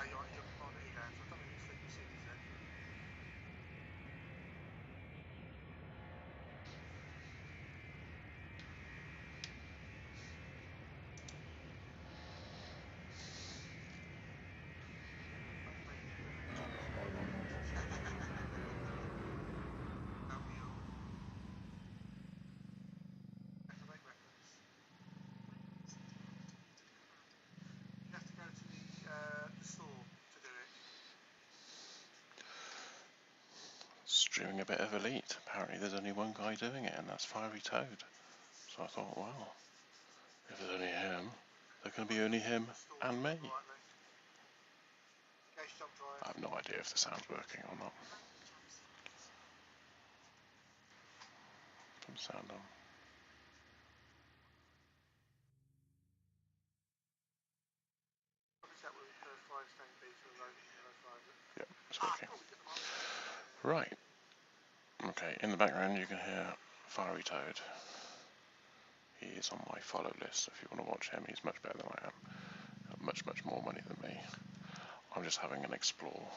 You're monitored down, so I don't know whose frequency it is then. Don't make any reference about you. Have to make reference. You have to go to the store to do it. Streaming a bit of Elite. Apparently there's only one guy doing it, and that's Fiery Toad. So I thought, wow, if there's only him, there can be only him and me. I have no idea if the sound's working or not. Put the sound on. Yep, it's working. Right. Okay, in the background you can hear Fiery Toad. He is on my follow list, so if you want to watch him, he's much better than I am. Got much, much more money than me. I'm just having an explore.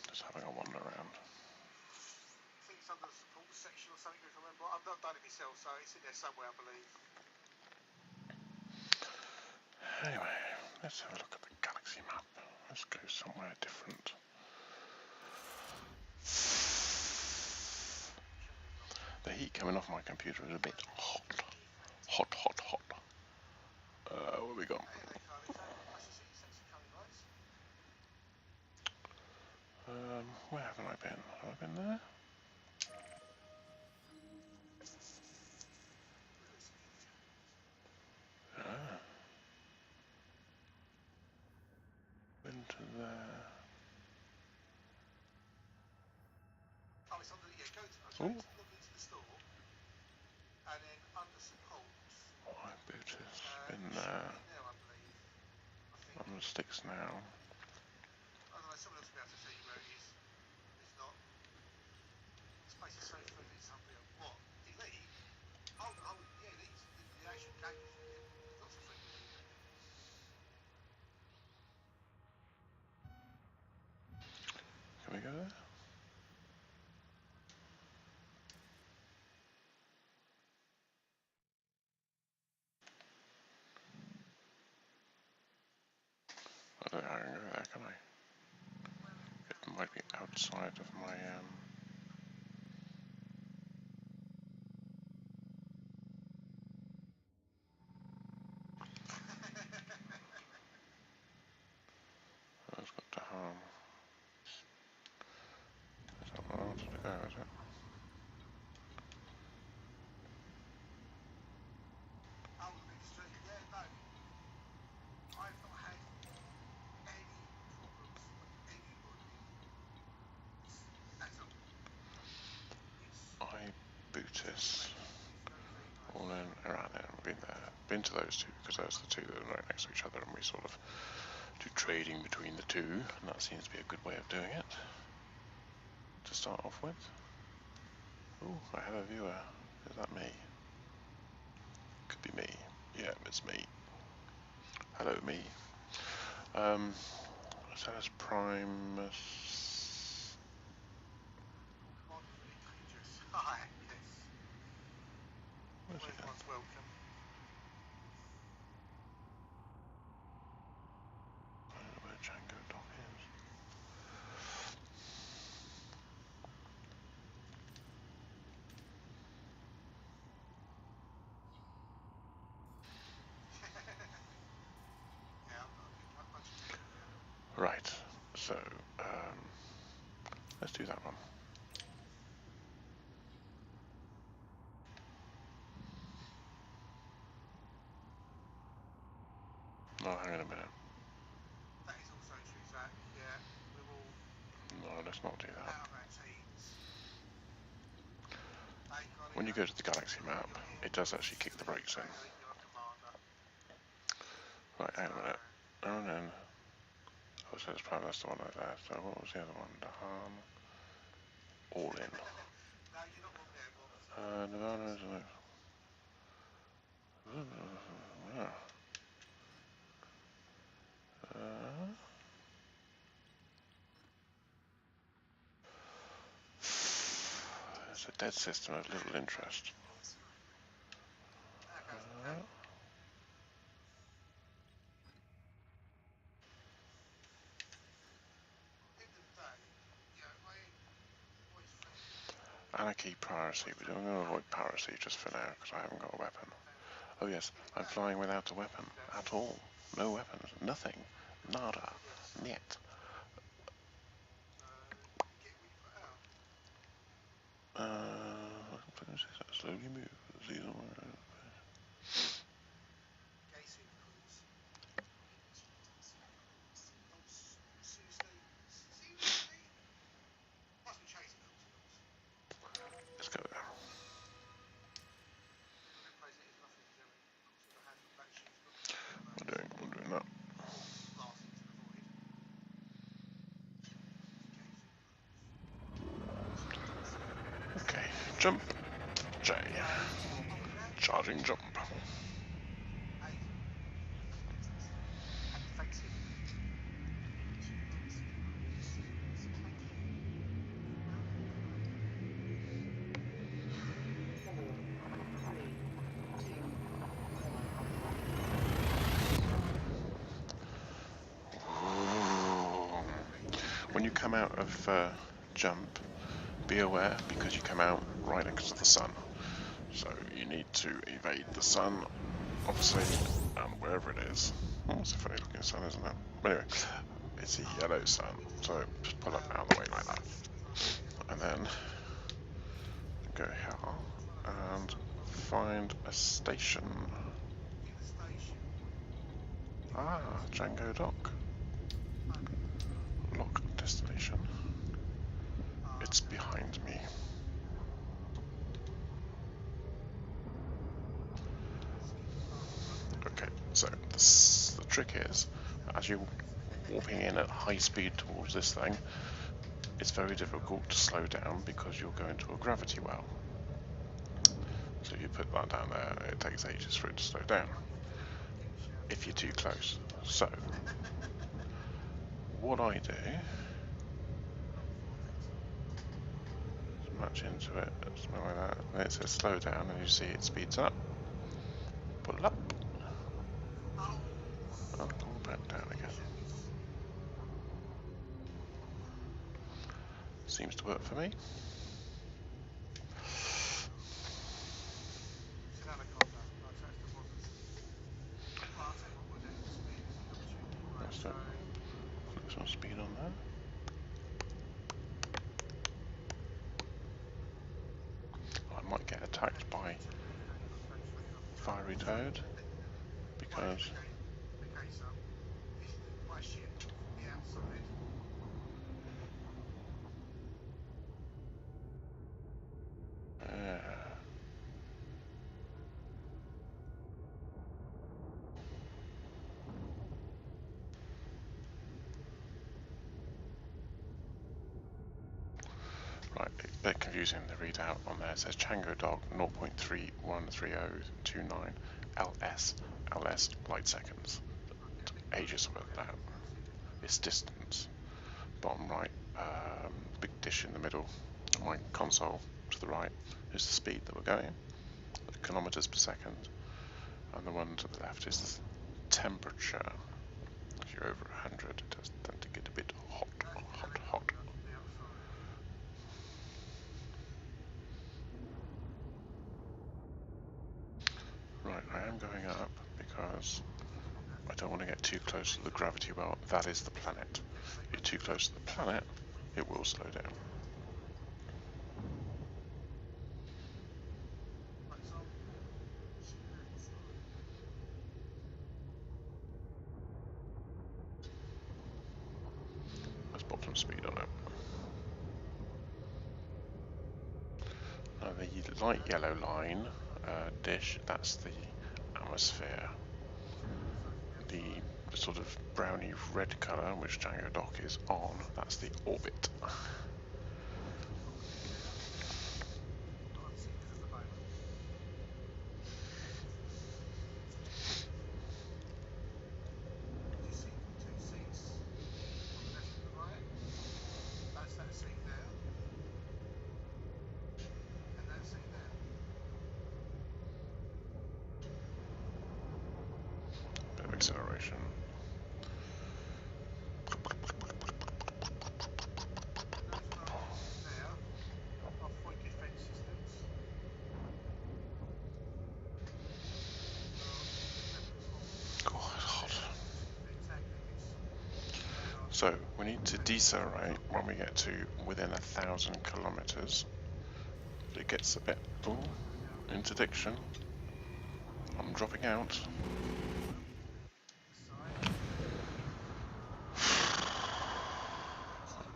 Just having a wander around. I think it's under the support section or something, if I remember. I've not done it myself, so it's in there somewhere, I believe. Anyway, let's have a look at the galaxy map. Let's go somewhere different. The heat coming off my computer is a bit hot. Hot, hot, hot. What have we got? Where haven't I been? Have I been there? Ah. Been to there. Oh, it's under, yeah, go into the store, and then under support. My boot has been there. I believe. On the sticks now. I don't know, someone else will be able to tell you where it is. If not, this place is so friendly, it's unreal. What? Elite? Oh, yeah, Elite. The actual game is, yeah. There's lots of friendly people. Can we go there? I don't know how I can go there, can I? It might be outside of my I've got to harm. Is that what I wanted to go, is it? Oh, Street, yeah, no. I've not had any problems with anybody at all. Ibutis. All in around there. I've been there. Been to those two because those are the two that are right next to each other, and we sort of do trading between the two, and that seems to be a good way of doing it. To start off with. Oh, I have a viewer. Is that me? Could be me. Yeah, it's me. Hello, me. Samus Primus. Hi, yes. Where's he Everyone's welcome. I don't know where Django Dock is. Right, so let's do that one. No, hang on a minute. That is also true, Zach. Yeah, we're all No, let's not do that. out of our teams. When you go to the galaxy map, it does actually kick the brakes in. Right, hang on a minute. And then, oh, so it's probably that's the one right there. So what was the other one? All in. Nirvana is It's a dead system of little interest. There goes the gate. End of the day, you know, I always think Anarchy piracy, but I'm going to avoid piracy just for now because I haven't got a weapon. Oh yes, I'm flying without a weapon at all. No weapons, nothing, nada, niet. get what you put out. Slowly move. Gacy cruise. Oh, seriously? Seriously? Must be chasing them, of course. Let's go there. That place is nothing to do with it. Sort of hand back shoes looking I'm doing that. blast into the void. Okay, jump. J. Charging jump. Defensive. When you come out of jump, be aware because you come out right next to the sun. So you need to evade the sun, obviously, wherever it is. Oh, it's a funny looking sun, isn't it? But anyway, it's a yellow sun, so just pull up out of the way like that. And then go here and find a station. In the station. Ah, Django Dock. Lock destination. It's behind me. Okay, so the trick is, as you're warping in at high speed towards this thing, it's very difficult to slow down because you'll go into a gravity well. So if you put that down there, it takes ages for it to slow down if you're too close. So what I do is match into it, something like that, and it says slow down, and you see it speeds up. Pull up. I'll pull back down again. Seems to work for me. Put some speed on there. I might get attacked by Fiery Toad because right, a bit confusing, the readout on there. It says Django Dock 0.313029 LS light seconds. Ages with that. It's distance. Bottom right, big dish in the middle. My console to the right is the speed that we're going, kilometers per second, and the one to the left is the temperature. If you're over 100, it does tend to get a bit hot. Right, I am going up because I don't want to get too close to the gravity well. That is the planet. If you're too close to the planet, it will slow down. Let's pop some speed on it. Now the light yellow line dish, that's the atmosphere. The sort of browny red colour, which Django Dock is on, that's the orbit. So we need to decelerate when we get to within 1,000 kilometers. But it gets a bit interdiction. I'm dropping out.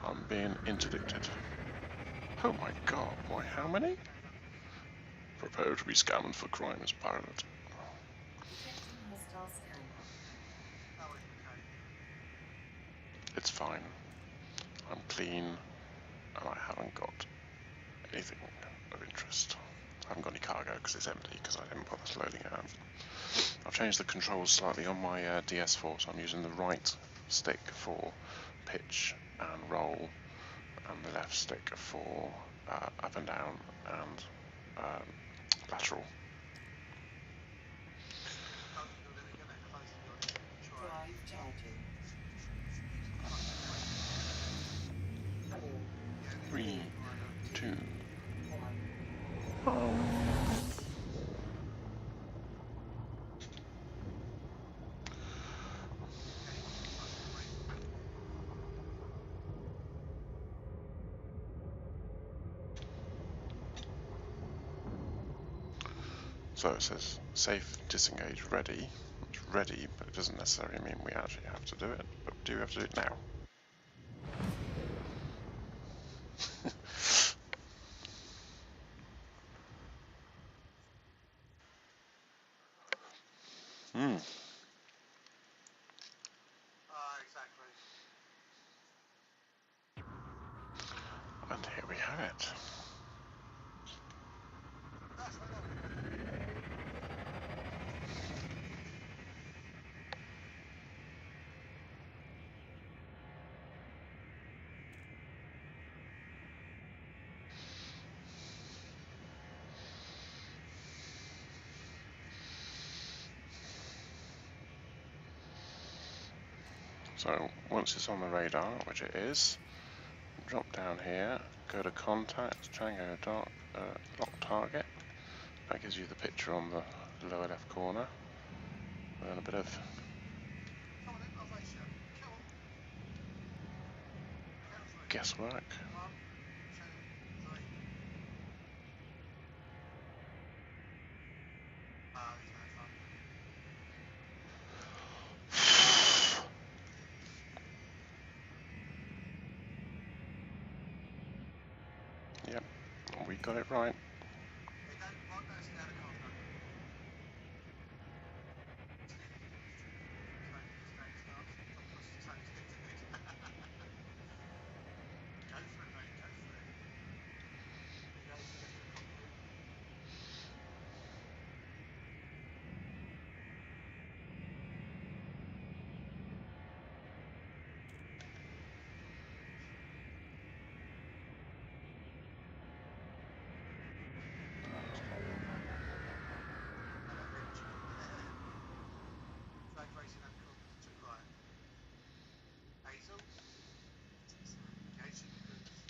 I'm being interdicted. Oh my god, why how many? Prepare to be scanned for crimes, pilot. Detecting hostile scan. Oh, okay. It's fine. I'm clean, and I haven't got anything of interest. I haven't got any cargo because it's empty because I didn't bother loading it up. I've changed the controls slightly on my DS4, so I'm using the right stick for pitch and roll, and the left stick for up and down and lateral. Oh, you're then going to close the on it. Try. Drive charging. Yeah, 3, 2, 1. oh. So it says safe disengage ready. It's ready, but it doesn't necessarily mean we actually have to do it. But do we have to do it now? Exactly. And here we have it. That's not long. So once it's on the radar, which it is, drop down here, go to contact, Django dock, lock target. That gives you the picture on the lower left corner. And a bit of Come on then, I'll face you. Come on. Count three. guesswork. 1, 2, 3. Ah, he's no fun. Yep, we got it right. Hey, don't wipe that down the cargo. Stand stance. Come across the toes head to head. Go for it, mate. Go for it. There goes the left of the cockpit. Flag racing and to right. Hazel. Engaging cruise.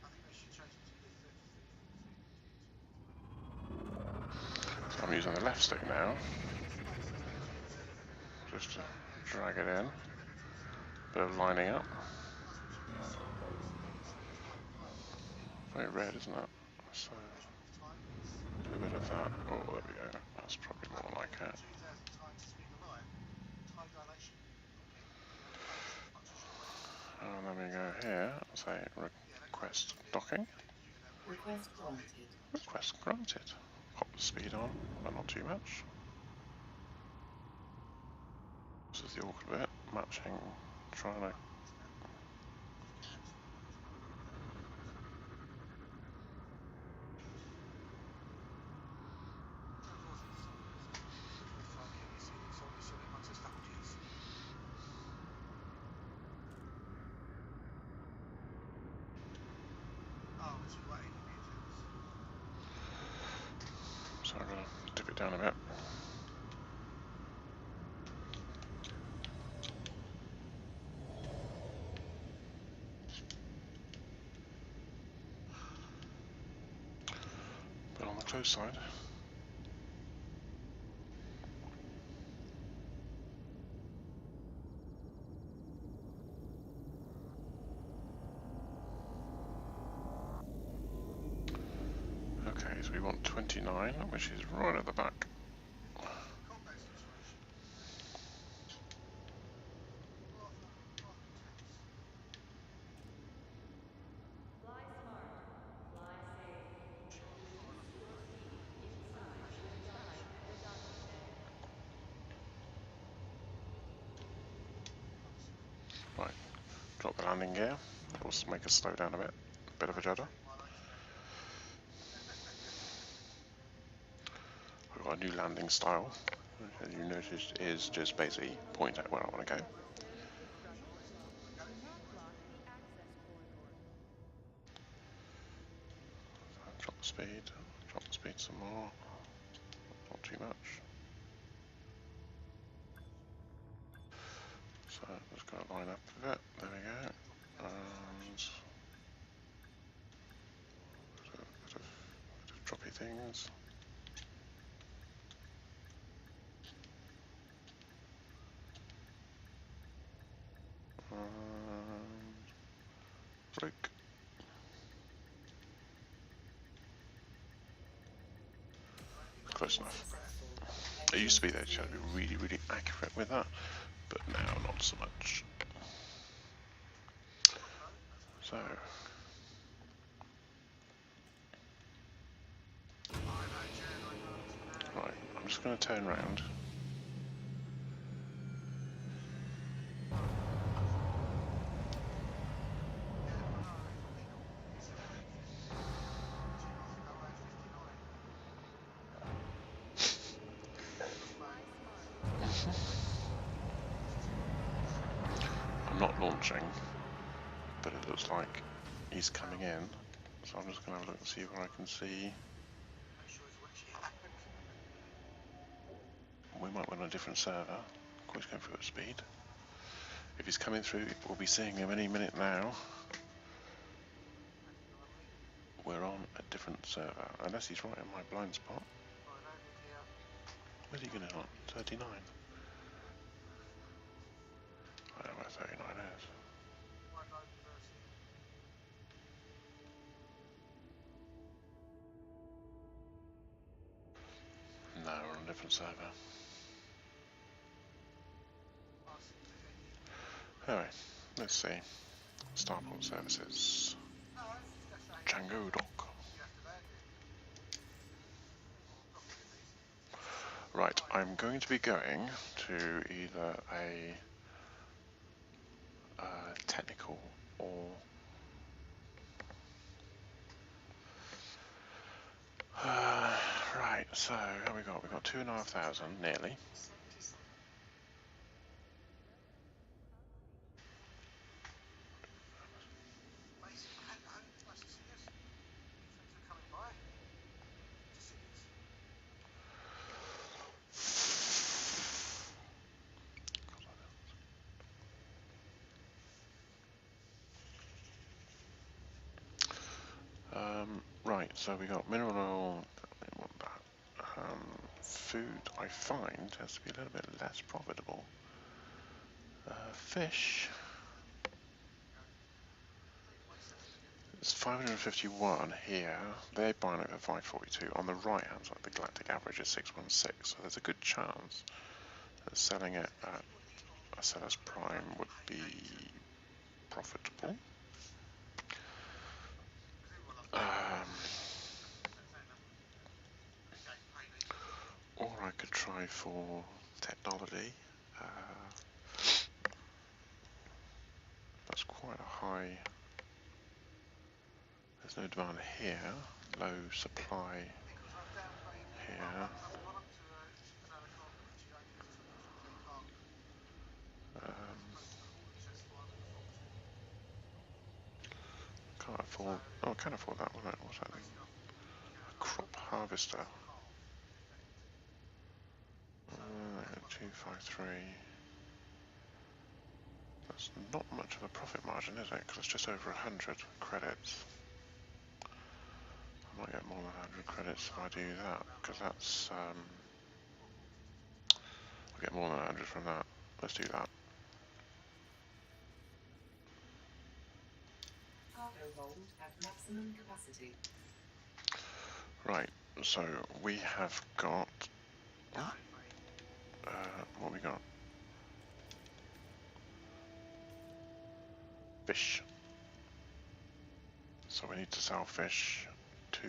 I think they should change it to the 33, 40. So I'm using the left stick now, Space is just to drag it in. Bit of lining up. Very red, isn't it? So do a bit of that. Oh, there we go. That's probably more like it. 2,000 times the speed of light. High dilation. And then we go here, say request docking. Request granted. Request granted. Pop the speed on, but not too much. This is the awkward bit, matching, trying to... So I'm going to dip it down a bit. But on the close side, 29, which is right at the back. Combat situation. Rather intense. Fly smart, fly safe. Sure, far enough Reduce your away. speed inside the docking bay. Right, drop the landing gear. It'll make us slow down a bit. Bit of a judder. We've got a new landing style, which as you noticed is just basically point at where I want to go. Unnecessary destruction. Do not block the access corridor. Drop the speed some more. Not too much. So just got to line up a bit. There we go. And bit of droppy things. Brake. Close enough. Successful. It used to be that you had to be really, really accurate with that, but now not so much. So, right, I'm just going to turn around. I'm not launching, but it looks like he's coming in, so I'm just going to have a look and see where I can see. We might win on a different server. Of course, going through at speed. If he's coming through, we'll be seeing him any minute now. We're on a different server, unless he's right in my blind spot. Where's he going to on? 39. I don't know where 39 is. No, we're on a different server. Anyway, let's see. Starport services. Django Dock. Right, I'm going to be going to either a technical or right. So how we got? We got 2,500 nearly. Right, so we got mineral oil. I want that. Food, I find, has to be a little bit less profitable. Fish. It's 551 here. They're buying it at 542. On the right hand side, the galactic average is 616. So there's a good chance that selling it at a seller's prime would be profitable. Or I could try for technology. That's quite a high. There's no demand here. Low supply here. Can't afford. Oh, I can afford that. What's that thing? A crop harvester. 253. That's not much of a profit margin, is it? Because it's just over 100 credits. I might get more than 100 credits if I do that, because that's I'll get more than 100 from that. Let's do that. Cargo hold at maximum capacity. Right, So we have got. No, What we got? Fish. So we need to sell fish to.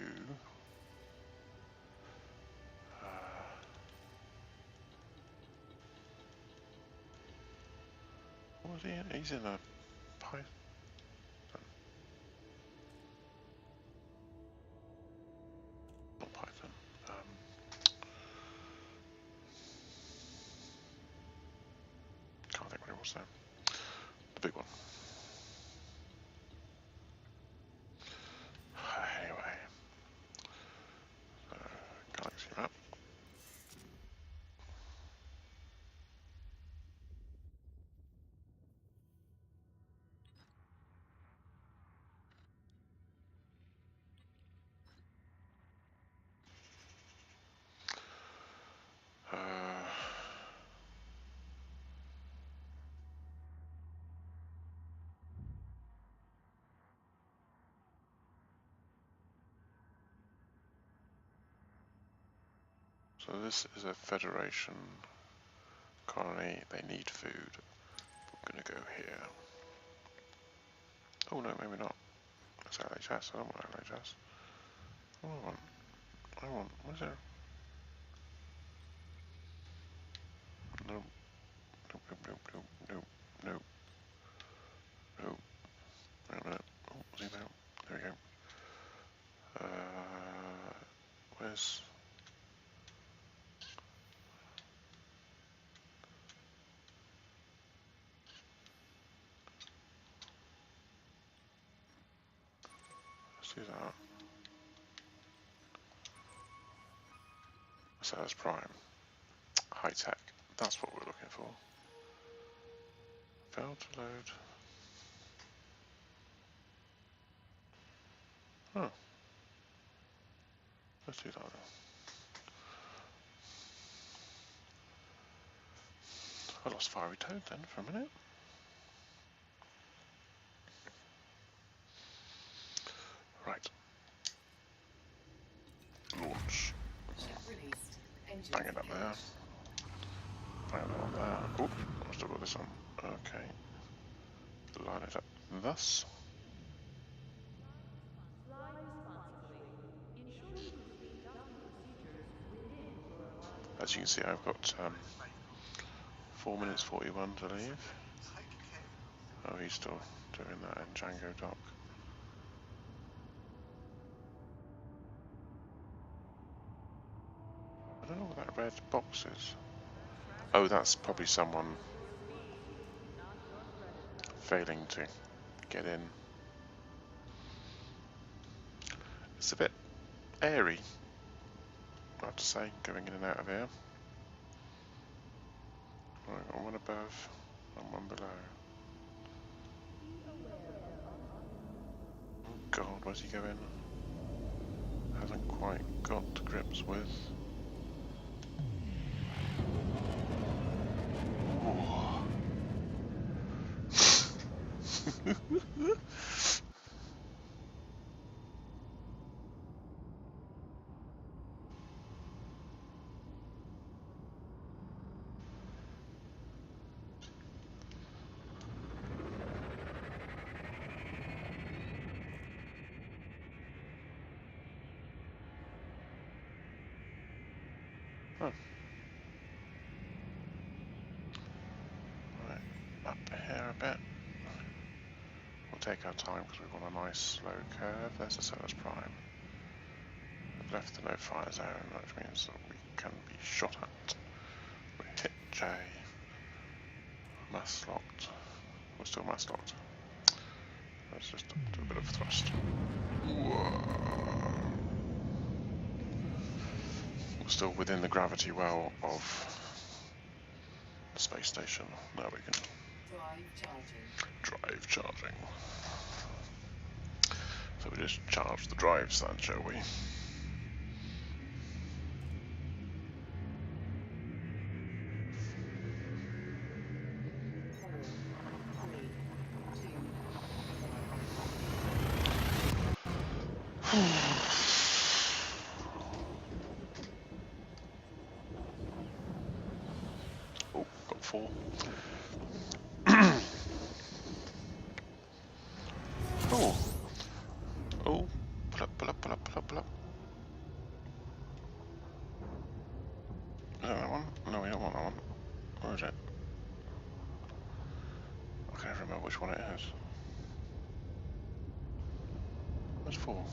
What was he in? He's in a python. Not python. Can't think what it was there. The big one. Anyway. Galaxy map. So this is a Federation colony. They need food. We're gonna go here. Oh no, maybe not. That's LHS. I don't want LHS. What do I want? What is there? Nope. Nope, nope, nope, nope, nope, nope. Nope. Wait a minute. Oh, zoom out. There we go. Where's... Let's do that. So that's Prime. High tech. That's what we're looking for. Failed to load. Oh. Let's do that then. I lost Fiery Toad then for a minute. Right. Launch. Ship released. Engines Bang it up there. engaged. Bang it on there. Oh, I've still got this on. Okay. Line it up thus. Fly responsibly. Ensuring complete docking procedures within your allotted. As you can see, I've got 4 minutes 41 to leave. take care. Oh, he's still doing that in Django Dock. I don't know what that red box is. Oh, that's probably someone failing to get in. It's a bit airy, I have to say, going in and out of here. Right, got one above and one below. Oh God, where's he going? Hasn't quite got to grips with. Oh. Right, up here a bit. We'll take our time because we want a nice slow curve. There's the Ceres Prime. We've left the no fire zone, which means that we can be shot at. We hit J. Mass locked. We're still mass locked. Let's just do a bit of thrust. Whoa. We're still within the gravity well of the space station. Now we can drive charging. So we just charge the drives then, shall we? Oh. Oh. Pull up, pull up, pull up, pull up, pull up. Is that one? No, we don't want that one. Where is it? I can't even remember which one it is. Where's 4?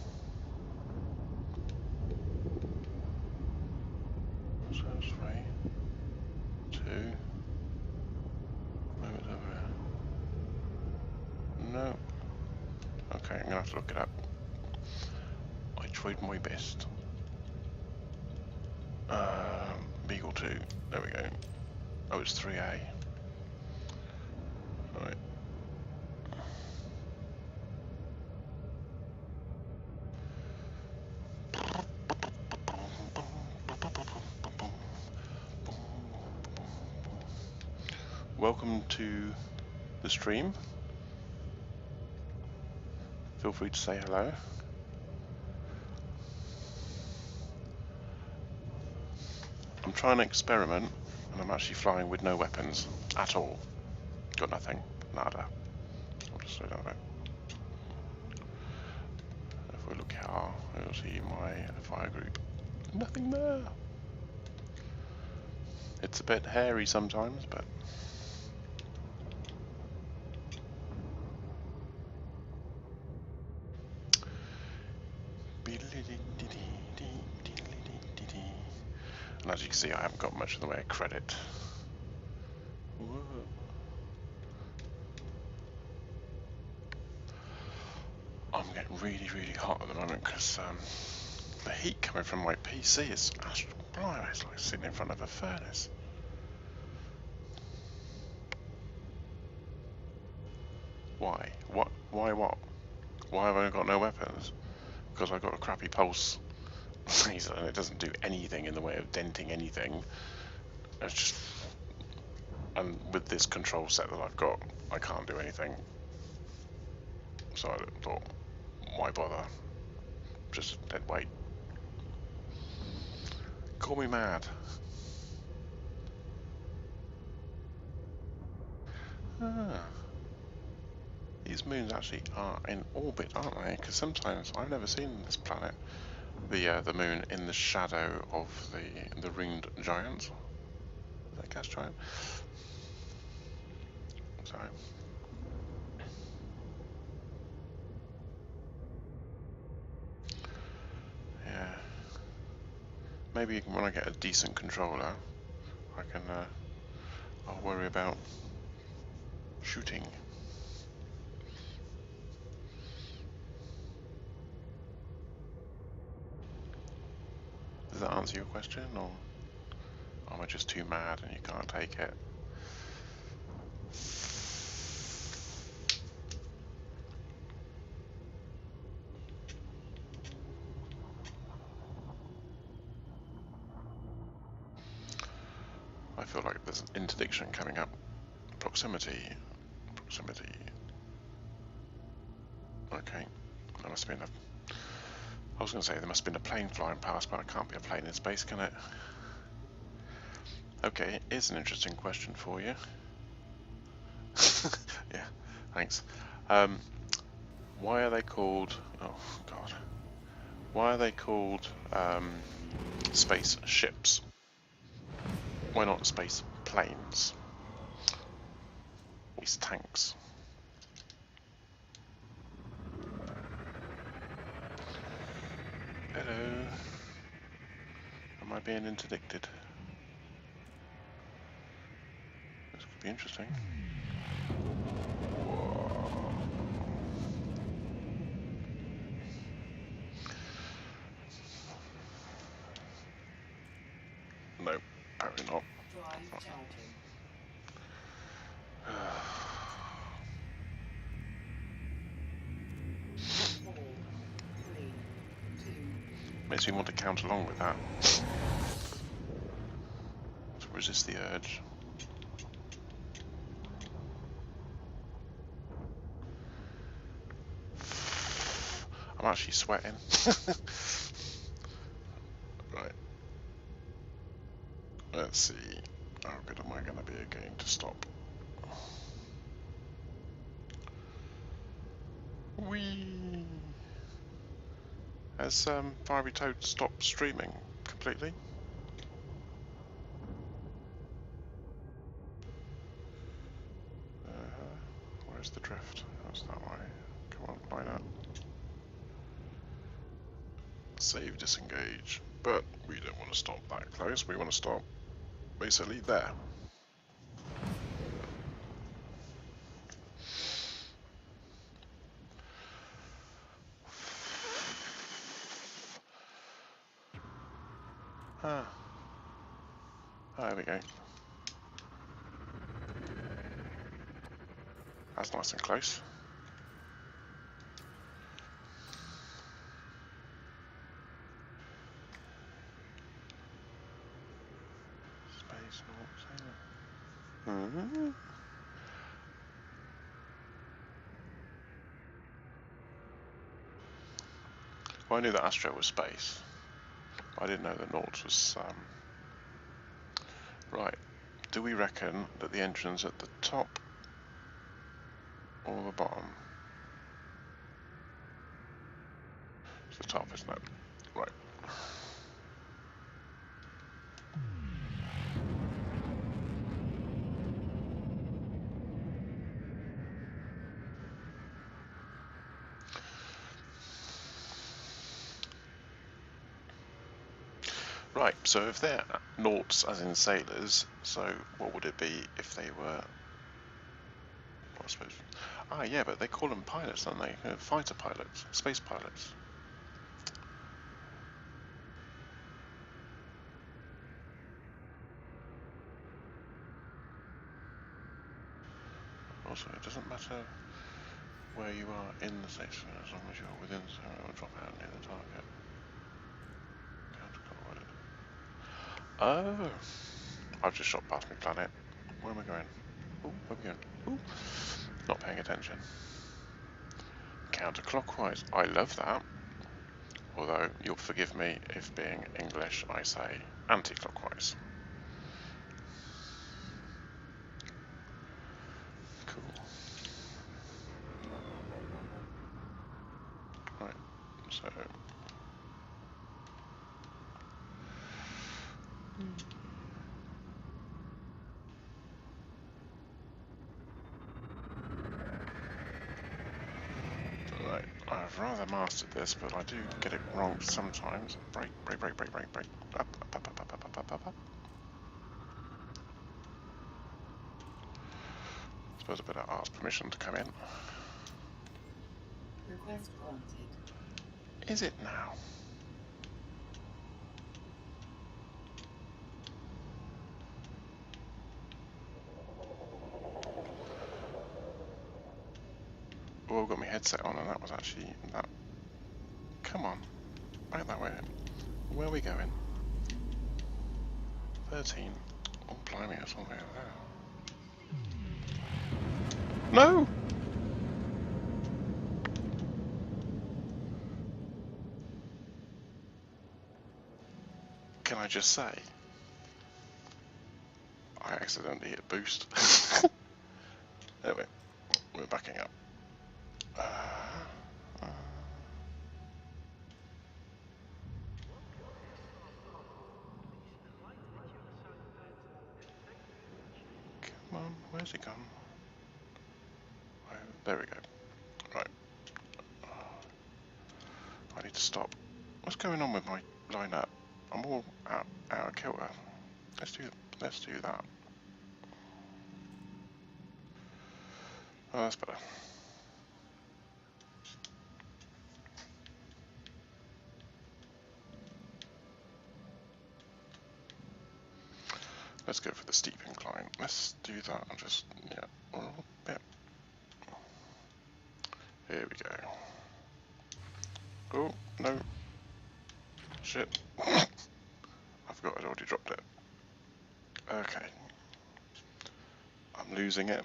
So that's 3. 2. Maybe it's over here. No. Okay, I'm gonna have to look it up. I tried my best. Beagle 2. There we go. Oh, it's 3A. Right. Welcome to the stream. Feel free to say hello. I'm trying to experiment, and I'm actually flying with no weapons at all. Got nothing. Nada. I'll just slow down a bit. If we look here, you'll see my fire group. Nothing there. It's a bit hairy sometimes, but and as you can see, I haven't got much in the way of credit. Whoa. I'm getting really, really hot at the moment because the heat coming from my PC is blimey, it's like sitting in front of a furnace. Why? What? Why what? Why have I got no weapons? Because I've got a crappy pulse laser and it doesn't do anything in the way of denting anything. It's just... And with this control set that I've got, I can't do anything. So I thought, why bother? Just dead weight. Call me mad. Ah. These moons actually are in orbit, aren't they? Because sometimes I've never seen this planet, the moon in the shadow of the ringed giant. Is that a gas giant? Sorry. Yeah. Maybe when I get a decent controller, I can. I'll worry about shooting. Does that answer your question, or am I just too mad and you can't take it? I feel like there's an interdiction coming up. Proximity. Proximity. Okay. There must have been a... I was going to say there must have been a plane flying past, but it can't be a plane in space, can it? Okay, here's an interesting question for you. Yeah, thanks. Why are they called... Oh, God. Why are they called space ships? Why not space planes? Space tanks? Hello. Am I being interdicted? This could be interesting. No, apparently not. Drive charging. 4, 3, 2. Makes me want to count along with that. To resist the urge. I'm actually sweating. Right. Let's see. How good am I going to be again to stop? Has Fiery Toad stopped streaming completely? Where's the drift? That's that way. Come on, line up. Save, disengage. But we don't want to stop that close. We want to stop basically there. Ah. There we go. That's nice and close. Space Naught Sailor. Well, I knew that Astro was space. I didn't know that Naught was right. Do we reckon that the entrance at the top or the bottom? It's the top, isn't it? Right. Right, so if they're noughts as in sailors, so what would it be if they were, well, I suppose, yeah, but they call them pilots, don't they? Fighter pilots, space pilots. Also, it doesn't matter where you are in the station, as long as you're within, so it will drop out near the target. Oh, I've just shot past my planet. Where am I going? Ooh, where are we going? Ooh, not paying attention. Counterclockwise. I love that. Although, you'll forgive me if being English I say anti-clockwise. Cool. Right, so... Right, I've rather mastered this, but I do get it wrong sometimes. Brake, brake, brake, brake, brake, brake. Up, up, up, up, up, up, up, up, up. I suppose I better ask permission to come in. Request granted. Is it now? Oh, I've got my headset on and that was actually that. Come on, back that way. Where are we going? 13. Oh, blimey, that's all the way over there. No! Can I just say, I accidentally hit boost. Anyway, we're backing up. Come on, where's he gone? Oh, there we go. Right. I need to stop. What's going on with my lineup? I'm all out of kilter. Let's do that. Oh, that's better. Let's go for the steep incline. Let's do that and just, yeah, a little bit. Here we go. Oh, no. Shit. I forgot I'd already dropped it. Okay. I'm losing it.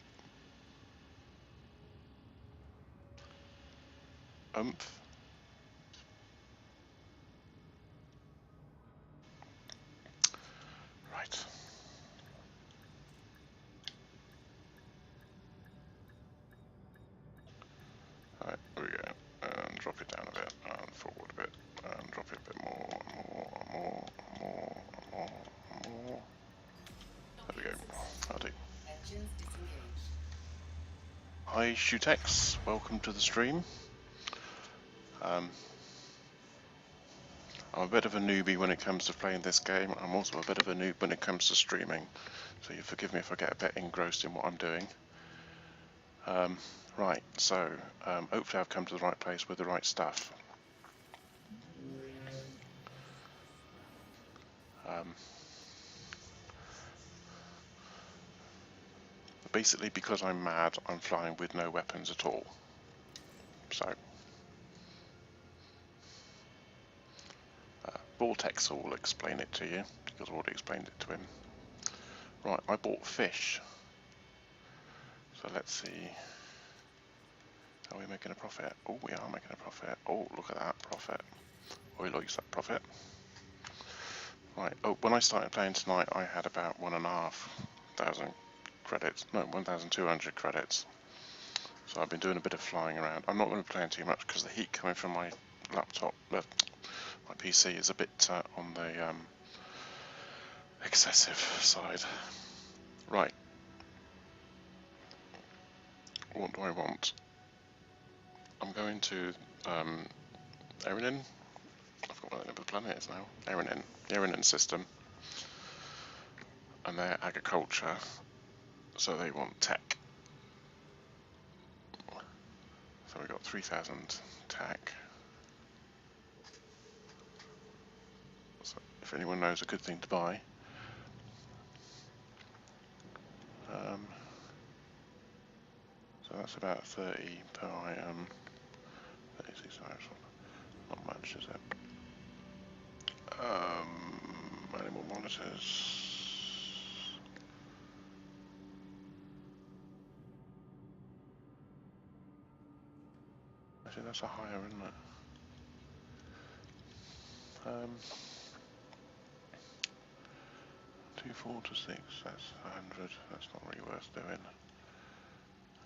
Oomph. Right. Alright, here we go. And drop drop it down a bit, and forward a bit, and drop it a bit more, more. There we go. That'll do. Engines disengaged. Hi Shootex, welcome to the stream. I'm a bit of a newbie when it comes to playing this game. I'm also a bit of a noob when it comes to streaming, so you forgive me if I get a bit engrossed in what I'm doing. Right, so hopefully I've come to the right place with the right stuff. Basically, because I'm mad, I'm flying with no weapons at all. So, Vortex will explain it to you, because I've already explained it to him. Right, I bought fish. So let's see. Are we making a profit? Oh, we are making a profit. Oh, look at that profit. Oh, he likes that profit. Right, oh, when I started playing tonight, I had about 1,500 credits. No, 1,200 credits. So I've been doing a bit of flying around. I'm not going to be playing too much because the heat coming from my laptop, my PC, is a bit on the excessive side. Right. What do I want? I'm going to Erinin. I forgot what the name of the planet is now. Erinin. The Erinin system. And their agriculture. So they want tech. So we've got 3,000 tech. So if anyone knows a good thing to buy. So that's about 30 per item. 36 hours. Not much, is it? Animal monitors. Actually, that's a higher, isn't it? 2, 4 to 6. That's 100. That's not really worth doing.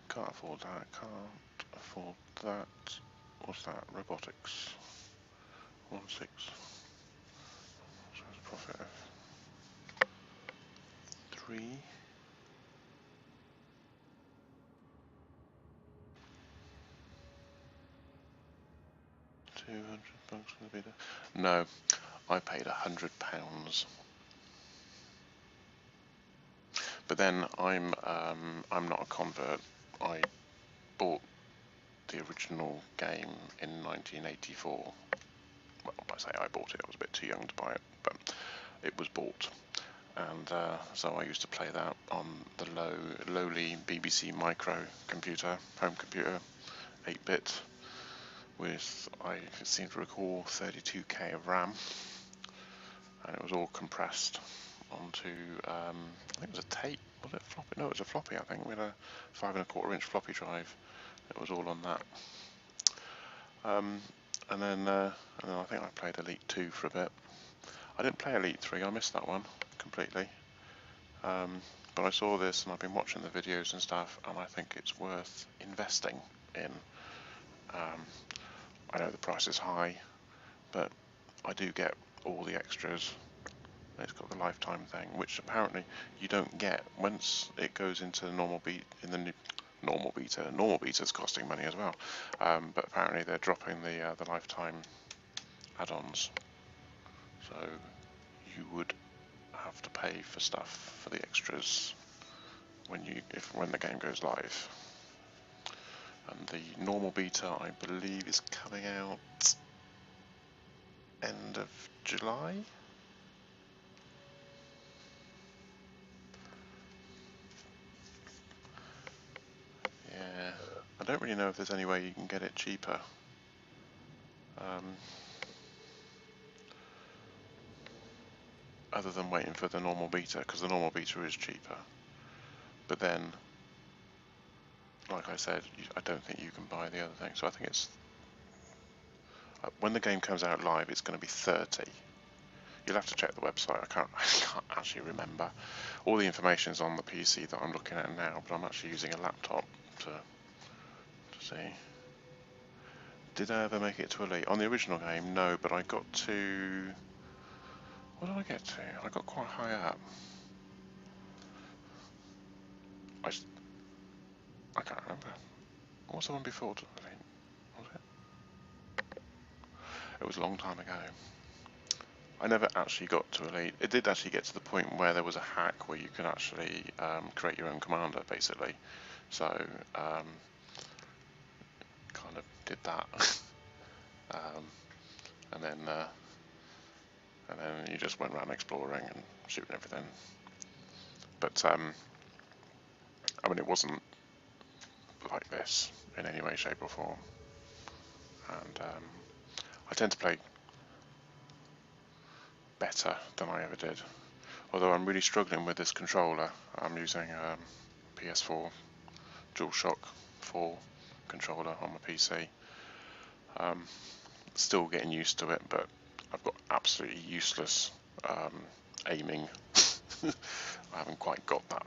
Can't afford that. Can't afford that. What's that? Robotics. 1, 6. So it's a profit of 3. £200 for the bidder. No, I paid £100. But then I'm not a convert. I bought the original game in 1984. Well, I say I bought it. I was a bit too young to buy it, but it was bought. And so I used to play that on the lowly BBC Micro computer, home computer, 8-bit, with, I seem to recall, 32k of RAM, and it was all compressed onto, I think it was a tape, was it floppy? No, it was a floppy, I think. We had a 5 1/4 inch floppy drive. It was all on that. And then I think I played Elite 2 for a bit. I didn't play Elite 3, I missed that one completely. But I saw this and I've been watching the videos and stuff, and I think it's worth investing in. I know the price is high, but I do get all the extras. It's got the lifetime thing, which apparently you don't get once it goes into the normal normal beta. Normal beta's costing money as well, but apparently they're dropping the lifetime add-ons, so you would have to pay for stuff for the extras when the game goes live. And the normal beta, I believe, is coming out end of July. Yeah, I don't really know if there's any way you can get it cheaper. Other than waiting for the normal beta, because the normal beta is cheaper. But then, like I said, I don't think you can buy the other thing. So I think it's, when the game comes out live, it's going to be 30. You'll have to check the website. I can't actually remember. All the information's on the PC that I'm looking at now, but I'm actually using a laptop to see. Did I ever make it to Elite? On the original game, no, but I got to... What did I get to? I got quite high up. I can't remember. What was the one before Elite? Was it? It was a long time ago. I never actually got to Elite. It did actually get to the point where there was a hack where you could actually create your own commander, basically. So, kind of did that. And then you just went around exploring and shooting everything. But I mean, it wasn't like this in any way, shape, or form. And I tend to play better than I ever did. Although I'm really struggling with this controller. I'm using PS4 DualShock 4 controller on my PC. Still getting used to it, but I've got absolutely useless aiming. I haven't quite got that.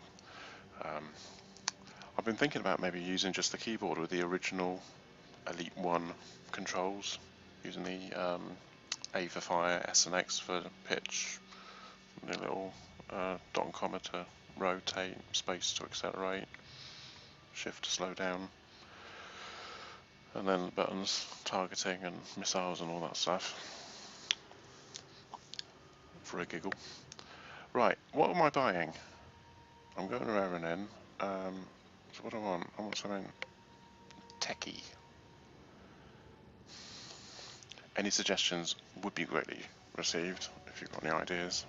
I've been thinking about maybe using just the keyboard with the original Elite 1 controls, using the A for fire, S and X for pitch, the little dot and comma to rotate, space to accelerate, shift to slow down, and then the buttons, targeting and missiles and all that stuff, for a giggle. Right, what am I buying? I'm going to Erenin. So what do I want? I want something techie. Any suggestions would be greatly received if you've got any ideas.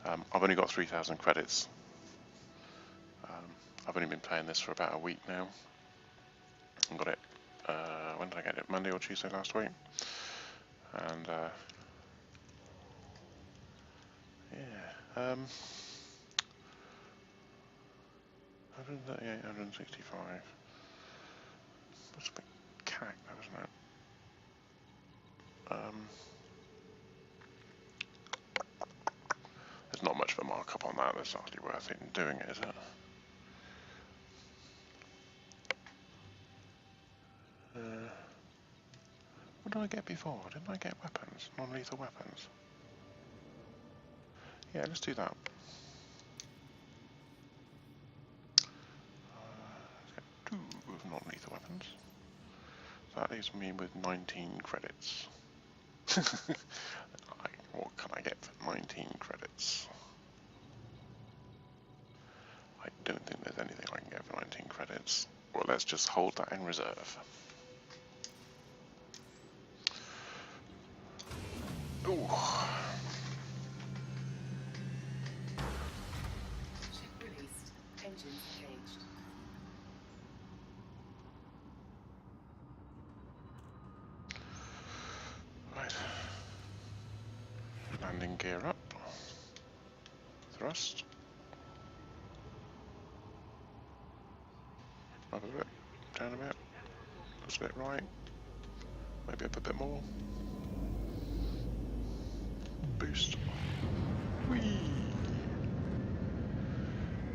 I've only got 3,000 credits. I've only been playing this for about a week now. I got it, when did I get it? Monday or Tuesday last week. And yeah, 138, 165. That's a bit cack, though, isn't it? There's not much of a markup on that. That's hardly worth it doing it, is it? What did I get before? Didn't I get weapons? Non-lethal weapons? Yeah, let's do that. Let's get 2 of non-lethal weapons. So that leaves me with 19 credits. What can I get for 19 credits? I don't think there's anything I can get for 19 credits. Well, let's just hold that in reserve. Ooh. Ship released. Engines engaged. Right. Landing gear up. Thrust. Up a bit. Down a bit. Just a bit right. Maybe up a bit more. Boost. Whee!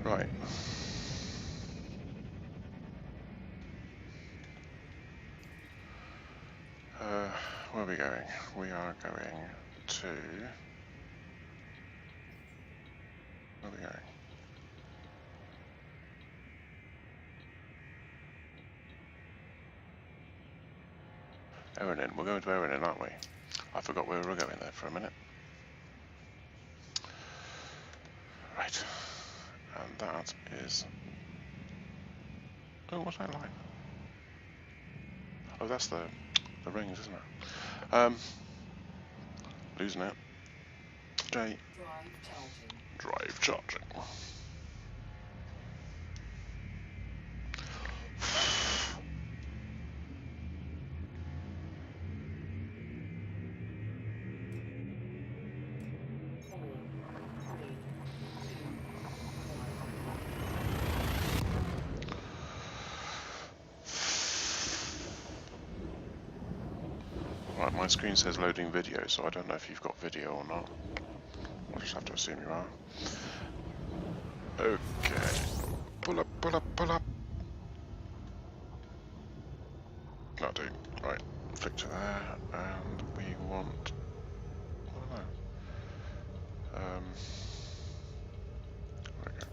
Right. Where are we going? We are going to... Where are we going? Erenin. We're going to Erenin, aren't we? I forgot where we were going there for a minute. Right. And that is... Oh, what's that line? Oh, that's the rings, isn't it? Losing it. J. Drive charging. Drive charging. Right, my screen says loading video, so I don't know if you've got video or not. I'll just have to assume you are. Okay. Pull up, pull up, pull up. That'll do. Right. flick to there, and we want, I don't know, there we go.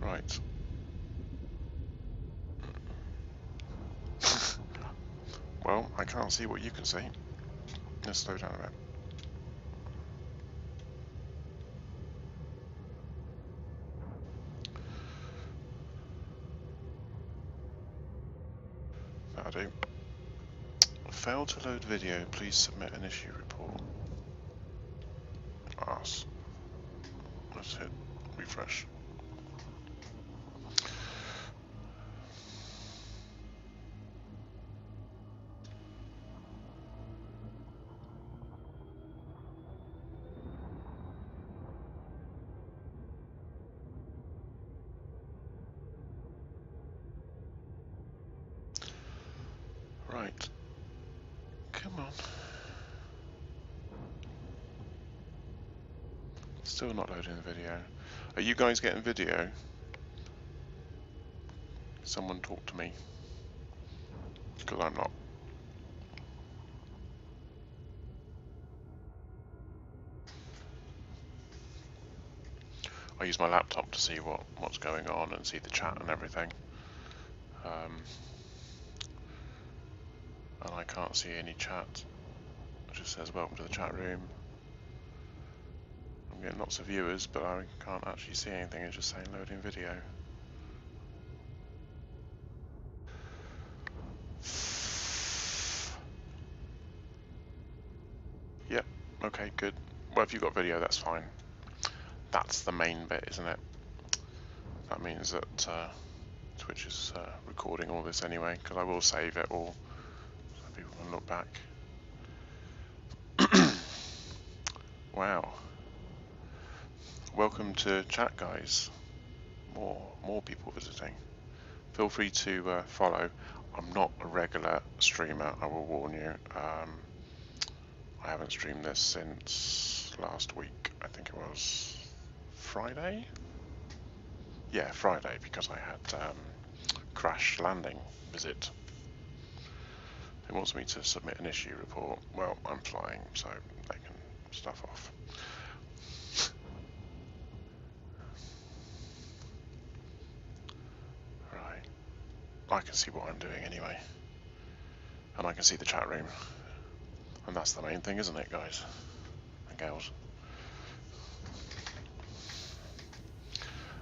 Right. Well, I can't see what you can see. Let's slow down a bit. That'll do. Failed to load video, please submit an issue report. Arse. Let's hit refresh. Right. Come on. Still not loading the video. Are you guys getting video? Someone talk to me. Because I'm not. I use my laptop to see what's going on and see the chat and everything. And I can't see any chat. It just says welcome to the chat room. I'm getting lots of viewers, but I can't actually see anything. It's just saying loading video. Yep, okay, good. Well, if you've got video, that's fine. That's the main bit, isn't it? That means that Twitch is recording all this anyway, because I will save it all so people can look back. Wow. Welcome to chat, guys. More people visiting. Feel free to follow. I'm not a regular streamer, I will warn you. I haven't streamed this since last week. I think it was Friday? Yeah, Friday, because I had crash landing visit. It wants me to submit an issue report. Well, I'm flying, so they can stuff off. Right. I can see what I'm doing anyway. And I can see the chat room. And that's the main thing, isn't it, guys and gals?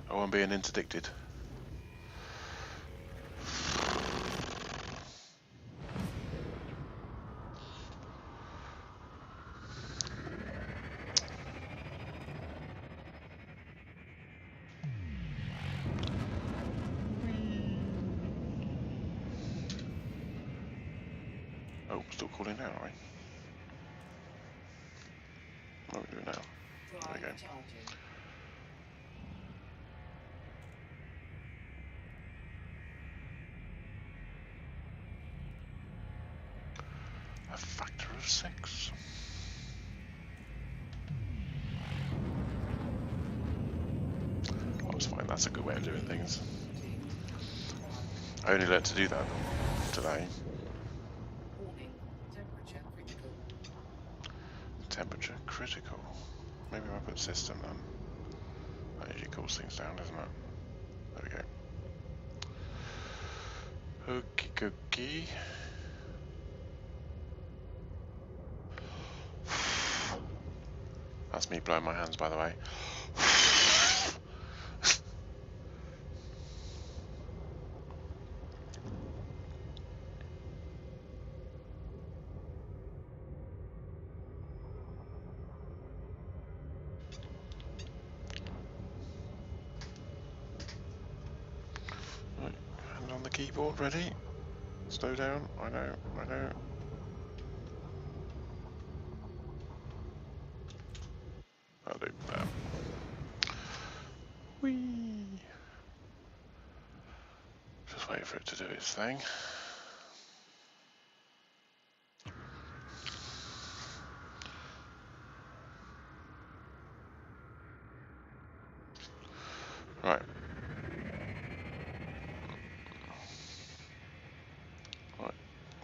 Oh, I'm being interdicted. Oh, still calling now, right? What are we doing now? There we go. Charging. A factor of 6. Oh, it's fine. That's a good way of doing things. I only learned to do that today. Warning. Temperature critical. Temperature critical. Maybe if I put system then. That usually cools things down, doesn't it? There we go. Okie dokie. That's me blowing my hands, by the way. Right, hand on the keyboard, ready? Slow down, I know. That'll do. Whee! Just wait for it to do its thing.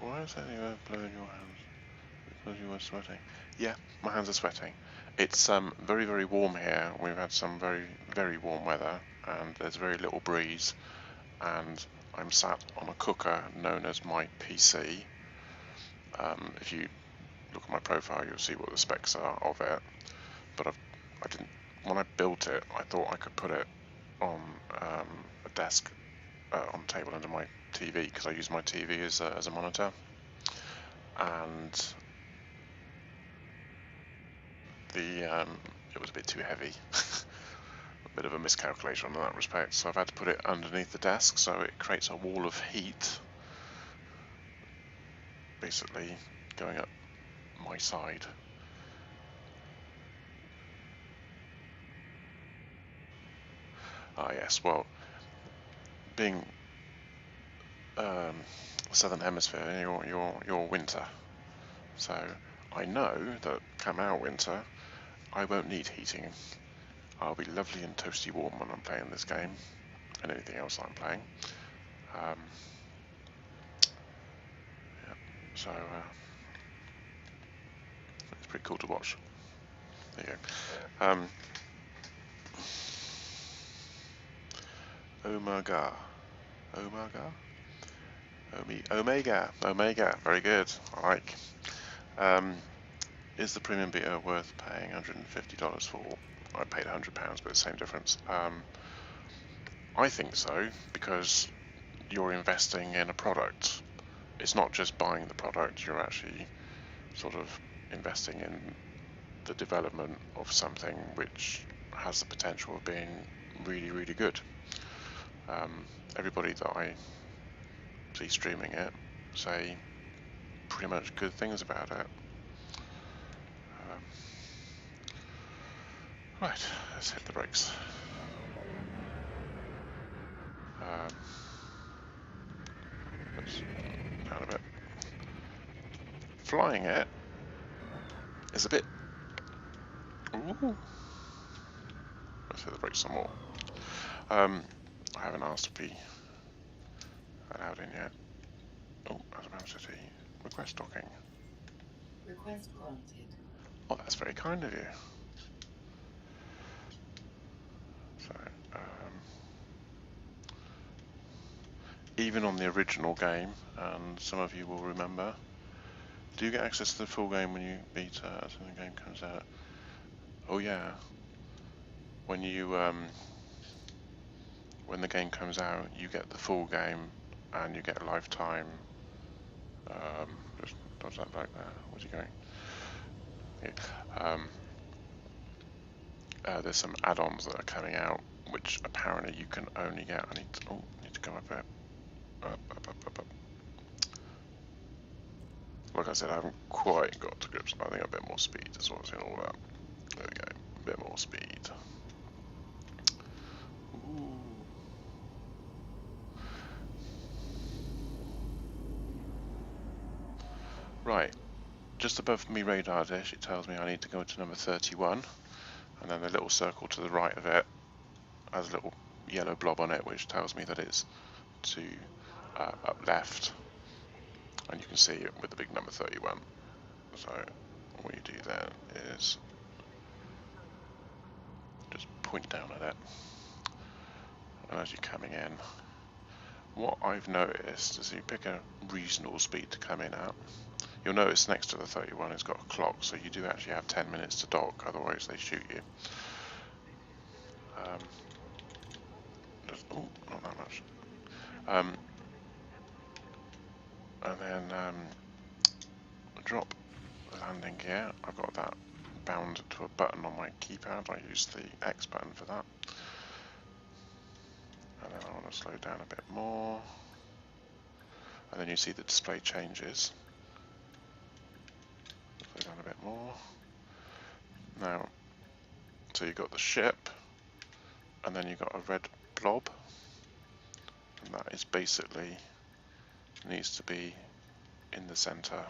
Why is that you have blown your hands? Because you were sweating. Yeah, my hands are sweating. It's very, very warm here. We've had some very, very warm weather, and there's very little breeze. And I'm sat on a cooker known as my PC. If you look at my profile, you'll see what the specs are of it. But I didn't. When I built it, I thought I could put it on a desk, on the table under my TV, because I use my TV as a monitor. And it was a bit too heavy. A bit of a miscalculation in that respect. So I've had to put it underneath the desk, so it creates a wall of heat, basically going up my side. Ah yes, well, being Southern Hemisphere, you're winter, so I know that come our winter, I won't need heating. I'll be lovely and toasty warm when I'm playing this game, and anything else I'm playing. Yeah, so it's pretty cool to watch. There you go. Omega. Omega, very good, I like. Is the premium beta worth paying $150 for? I paid £100, but the same difference. I think so, because you're investing in a product. It's not just buying the product, you're actually sort of investing in the development of something which has the potential of being really, really good. Everybody that I see streaming it say pretty much good things about it. Right, let's hit the brakes. Let's down a bit. Flying it is a bit. Ooh. Let's hit the brakes some more. I haven't asked to be allowed in yet. Oh, Azabam City. Request docking. Request granted. Oh, that's very kind of you. So, even on the original game, and some of you will remember, do you get access to the full game when you beat as the game comes out? Oh yeah. When you when the game comes out, you get the full game, and you get a lifetime. Just dodge that back there. Where's he going? Yeah. There's some add-ons that are coming out, which apparently you can only get. I need to go up a bit. Up. Like I said, I haven't quite got to grips. I think a bit more speed is what's in all that. There we go. A bit more speed. Ooh. Right. Just above me radar dish, it tells me I need to go to number 31, and then the little circle to the right of it has a little yellow blob on it, which tells me that it's to up left, and you can see it with the big number 31. So what you do then is just point down at it, and as you're coming in, what I've noticed is you pick a reasonable speed to come in at. You'll notice next to the 31 it's got a clock, so you do actually have 10 minutes to dock, otherwise they shoot you. Not that much. And then drop the landing gear. I've got that bound to a button on my keypad. I use the X button for that. And then I want to slow down a bit more. And then you see the display changes. Slow down a bit more. Now, so you've got the ship, and then you've got a red blob, and that is basically needs to be in the center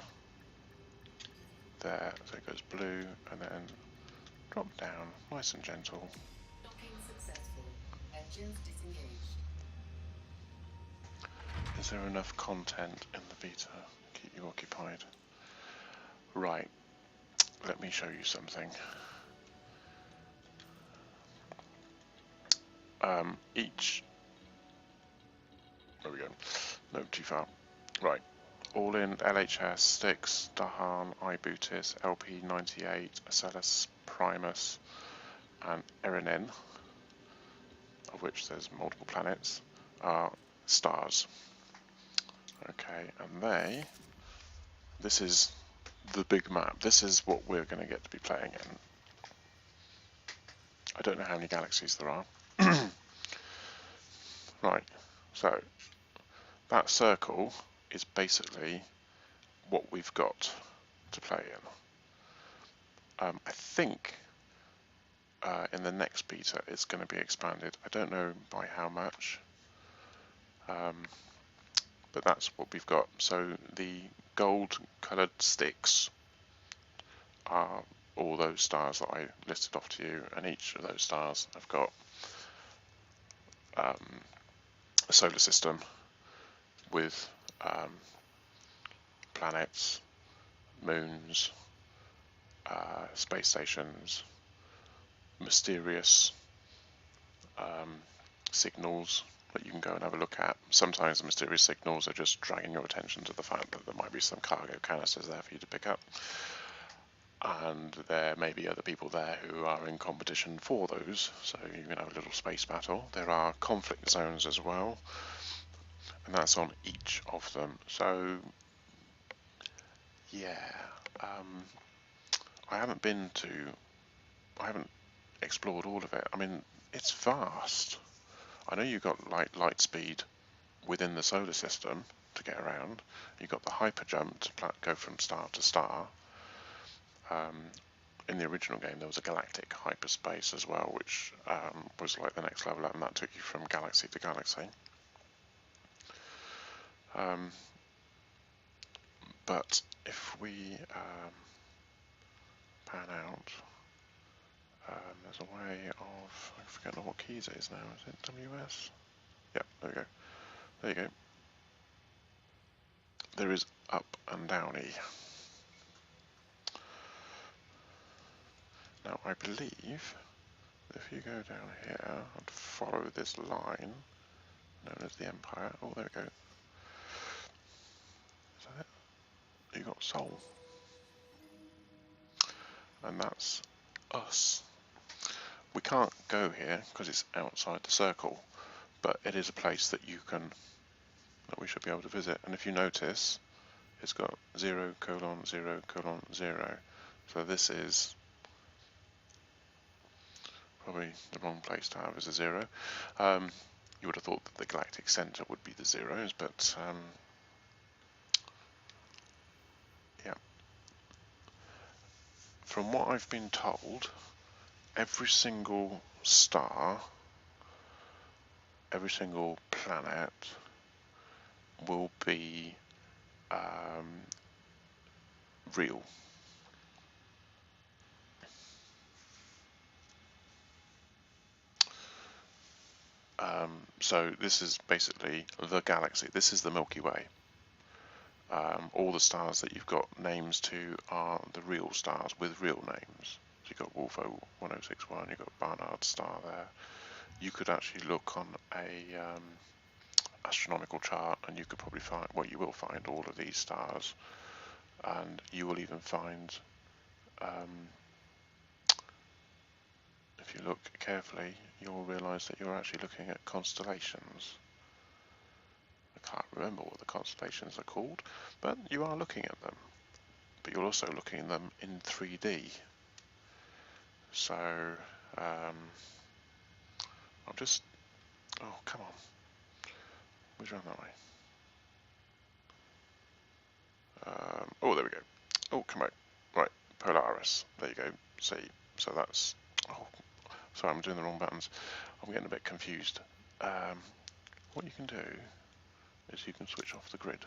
there. So it goes blue, and then drop down, nice and gentle. Docking successful. Engines disengaged. Is there enough content in the beta? keep you occupied. Right, let me show you something. Each, there we go, no, too far. Right, all in LHS, Styx, Dahan, Ibutis, LP98, Acellus, Primus, and Erinin, of which there's multiple planets, are stars. Okay, and this is the big map. This is what we're going to get to be playing in. I don't know how many galaxies there are. Right, so that circle is basically what we've got to play in. I think in the next beta it's going to be expanded. I don't know by how much, but that's what we've got. So the gold coloured sticks are all those stars that I listed off to you, and each of those stars have got a solar system with planets, moons, space stations, mysterious signals that you can go and have a look at. Sometimes the mysterious signals are just dragging your attention to the fact that there might be some cargo canisters there for you to pick up, and there may be other people there who are in competition for those, so you can have a little space battle. There are conflict zones as well, and that's on each of them. So yeah, I haven't explored all of it. I mean, it's vast. I know you've got light speed within the solar system to get around. You've got the hyper jump to go from star to star. In the original game there was a galactic hyperspace as well, which was like the next level up, and that took you from galaxy to galaxy. But if we pan out, there's a way of, I forget what keys it is now, is it WS? Yep, there we go. There you go. There is up and down E. Now I believe that if you go down here and follow this line known as the Empire, oh there we go. Is that it? You got Sol. And that's us. We can't go here because it's outside the circle, but it is a place that we should be able to visit. And if you notice, it's got 0:0:0. So this is probably the wrong place to have as a 0. You would have thought that the galactic center would be the zeros, but yeah. From what I've been told, every single star, every single planet will be real. So this is basically the galaxy. This is the Milky Way. All the stars that you've got names to are the real stars with real names. So you've got Wolfo 1061, you've got Barnard star there. You could actually look on a astronomical chart, and you could probably find, well, you will find all of these stars, and you will even find, if you look carefully, you'll realise that you're actually looking at constellations. I can't remember what the constellations are called, but you are looking at them. But you're also looking at them in 3D. So, I'm just, oh, come on. Where's around that way? Oh, there we go. Oh, come on. Right, Polaris. There you go. See, so that's, oh, sorry, I'm doing the wrong buttons. I'm getting a bit confused. What you can do is you can switch off the grid.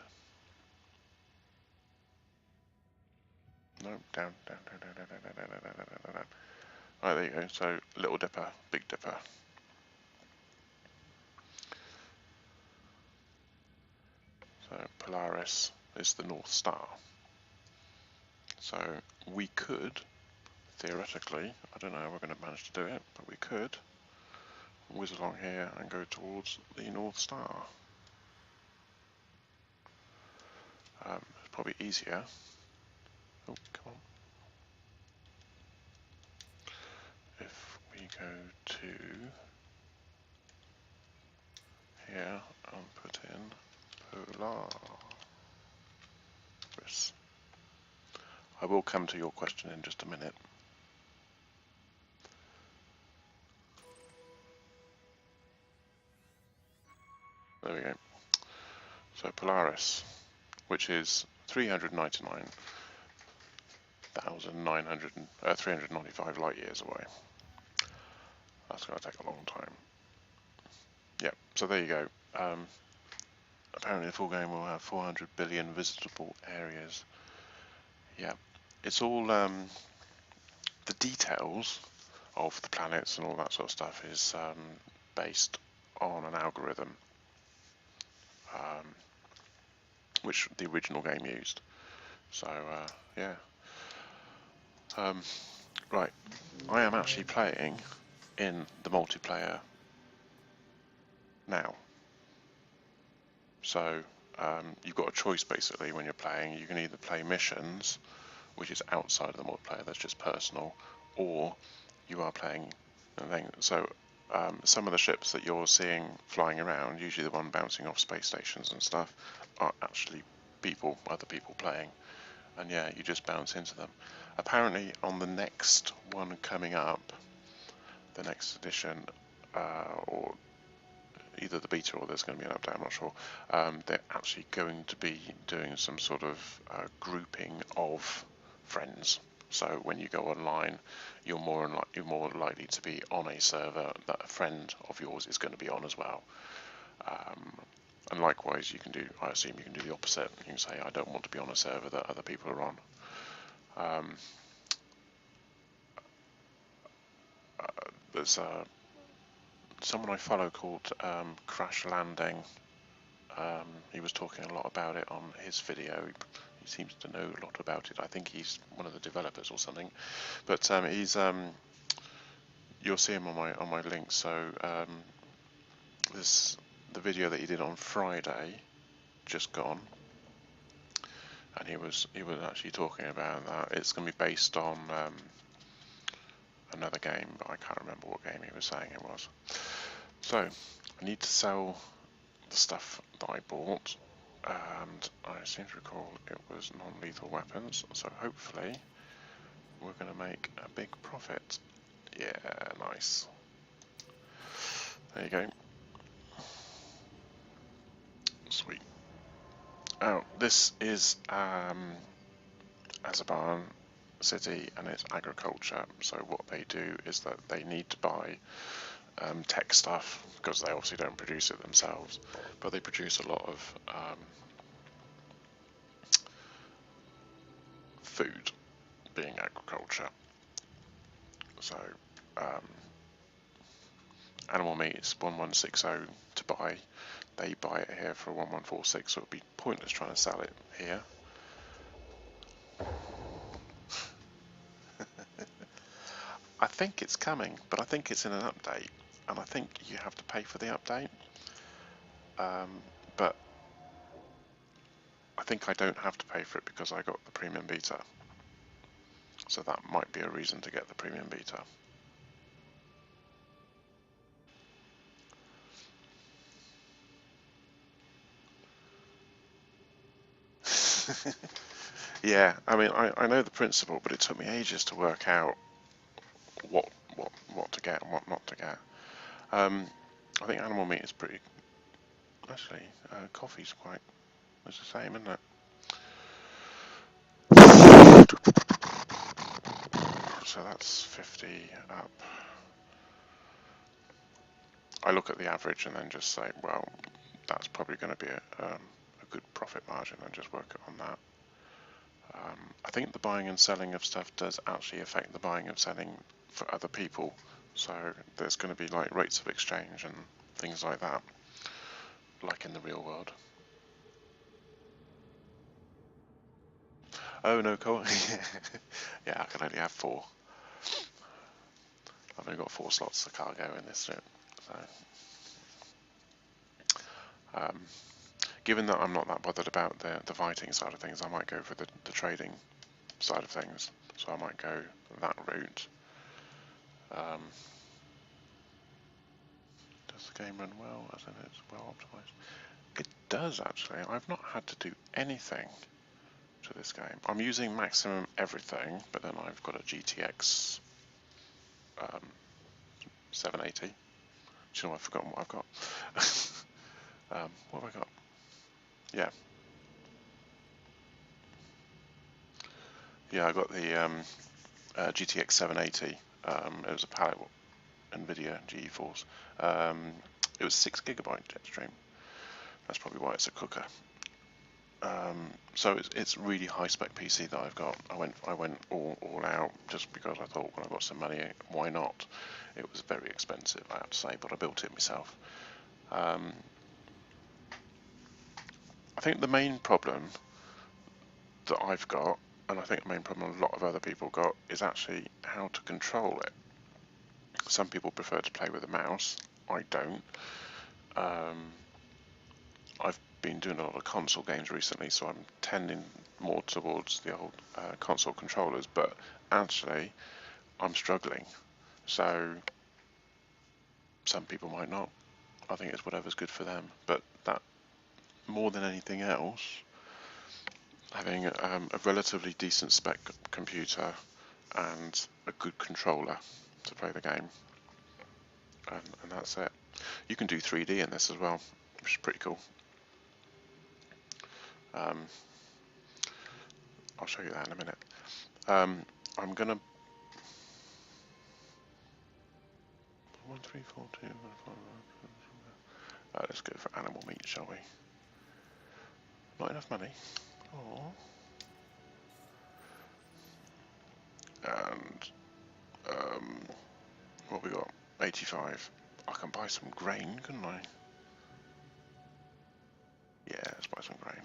No, down. Right, there you go. So, Little Dipper, Big Dipper. So, Polaris, is the North Star. So we could, theoretically, I don't know how we're going to manage to do it, but we could whiz along here and go towards the North Star. It's probably easier. Oh, come on. If we go to here and put in Polaris. I will come to your question in just a minute. There we go. So Polaris, which is 395 light years away. That's going to take a long time. Yep, so there you go. Apparently the full game will have 400 billion visitable areas. Yeah, it's all the details of the planets and all that sort of stuff is based on an algorithm which the original game used. So yeah. Right, I am actually playing in the multiplayer now. So you've got a choice basically when you're playing. You can either play missions, which is outside of the multiplayer, that's just personal, or you are playing a thing. So some of the ships that you're seeing flying around, usually the one bouncing off space stations and stuff, are actually people, other people playing. And yeah, you just bounce into them. Apparently on the next one coming up, the next edition, or either the beta or there's going to be an update, I'm not sure, they're actually going to be doing some sort of grouping of friends. So when you go online, you're more likely to be on a server that a friend of yours is going to be on as well. And likewise, you can do, I assume you can do the opposite. You can say, I don't want to be on a server that other people are on. There's someone I follow called Crash Landing. He was talking a lot about it on his video. He seems to know a lot about it. I think he's one of the developers or something. But he's you'll see him on my link. So there's the video that he did on Friday, just gone, and he was actually talking about that. It's going to be based on another game, but I can't remember what game he was saying it was. So I need to sell the stuff that I bought, and I seem to recall it was non-lethal weapons, so hopefully we're going to make a big profit. Yeah, nice. There you go. Sweet. Oh, this is Azerbaijan city, and it's agriculture. So what they do is that they need to buy tech stuff, because they obviously don't produce it themselves, but they produce a lot of food, being agriculture. So animal meat is 1160 to buy. They buy it here for 1146, so it would be pointless trying to sell it here. I think it's coming, but I think it's in an update, and I think you have to pay for the update. But I think I don't have to pay for it because I got the premium beta. So that might be a reason to get the premium beta. Yeah, I mean, I know the principle, but it took me ages to work out what to get and what not to get. I think animal meat is pretty. Actually, coffee's quite. It's the same, isn't it? So that's 50 up. I look at the average and then just say, well, that's probably going to be a good profit margin, and just work it on that. I think the buying and selling of stuff does actually affect the buying and selling for other people. So there's going to be like rates of exchange and things like that, like in the real world. Oh no, cool. Yeah, I can only have 4. I've only got 4 slots of cargo in this suit. So, given that I'm not that bothered about the fighting side of things, I might go for the trading side of things. So I might go that route. Does the game run well, as in it's well optimized? It does actually. I've not had to do anything to this game. I'm using maximum everything, but then I've got a GTX 780. Do you know, I've forgotten what I've got. What have I got? Yeah. Yeah, I got the GTX 780. It was a palette NVIDIA GeForce. It was 6GB Jetstream. That's probably why it's a cooker. So it's really high spec PC that I've got. I went all out just because I thought when I got some money, why not? It was very expensive, I have to say, but I built it myself. I think the main problem that I've got, and I think the main problem a lot of other people got, is actually how to control it. Some people prefer to play with a mouse. I don't. I've been doing a lot of console games recently, so I'm tending more towards the old console controllers, but actually I'm struggling. So some people might not. I think it's whatever's good for them. But that, more than anything else, having a relatively decent spec computer and a good controller to play the game, and that's it. You can do 3D in this as well, which is pretty cool. I'll show you that in a minute. I'm gonna 1, 3, 4, 2, 1, 5. Let's go for animal meat, shall we? Not enough money. Oh. And what we got? 85. I can buy some grain, couldn't I? Yeah, let's buy some grain.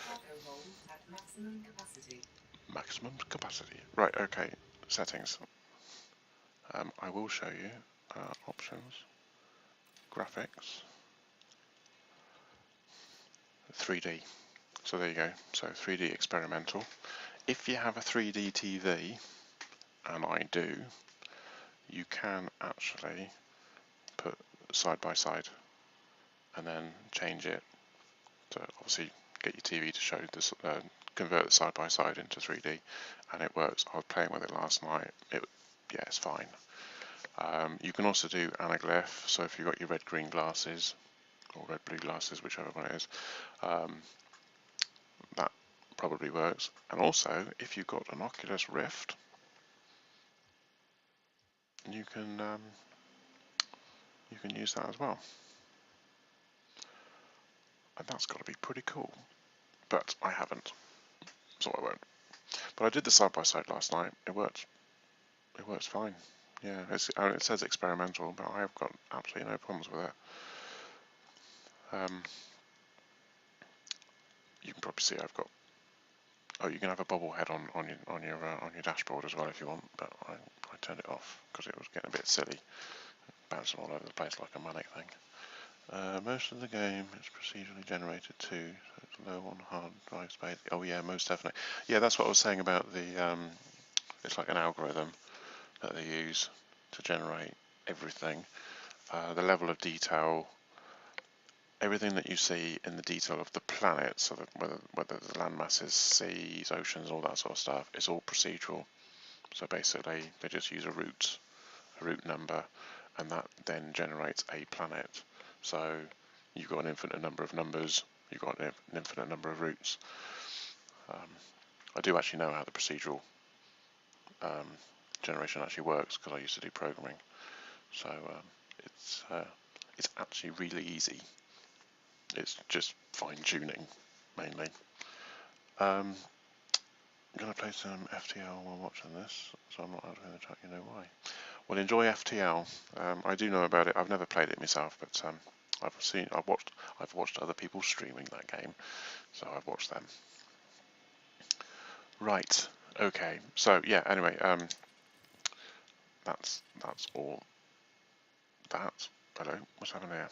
Cargo hold at maximum capacity. Maximum capacity. Right, okay. Settings. I will show you options. Graphics. 3D. So there you go. So 3D experimental. If you have a 3D TV, and I do, you can actually put side by side and then change it to obviously get your TV to show this, convert the side by side into 3D, and it works. I was playing with it last night. Yeah, it's fine. You can also do anaglyph, so if you've got your red-green glasses, or red-blue glasses, whichever one it is, that probably works. And also, if you've got an Oculus Rift, you can use that as well. And that's got to be pretty cool. But I haven't, so I won't. But I did the side-by-side last night. It worked. It works fine. Yeah, it says experimental, but I've got absolutely no problems with it. You can probably see I've got. Oh, you can have a bobblehead on your dashboard as well if you want, but I turned it off because it was getting a bit silly, bouncing all over the place like a manic thing. Most of the game is procedurally generated too, so it's low on hard drive space. Oh yeah, most definitely. Yeah, that's what I was saying about the. It's like an algorithm that they use to generate everything. The level of detail, everything that you see in the detail of the planet, so that whether the land masses, seas, oceans, all that sort of stuff, is all procedural. So basically, they just use a route number, and that then generates a planet. So you've got an infinite number of numbers, you've got an infinite number of routes. I do actually know how the procedural generation actually works because I used to do programming. So it's actually really easy. It's just fine-tuning, mainly. I'm going to play some FTL while watching this, so I'm not out in the chat, you know why. Well, enjoy FTL. I do know about it. I've never played it myself, but I've watched other people streaming that game, so I've watched them. Right. Okay. So yeah. Anyway, that's all. That. Hello. What's happening here?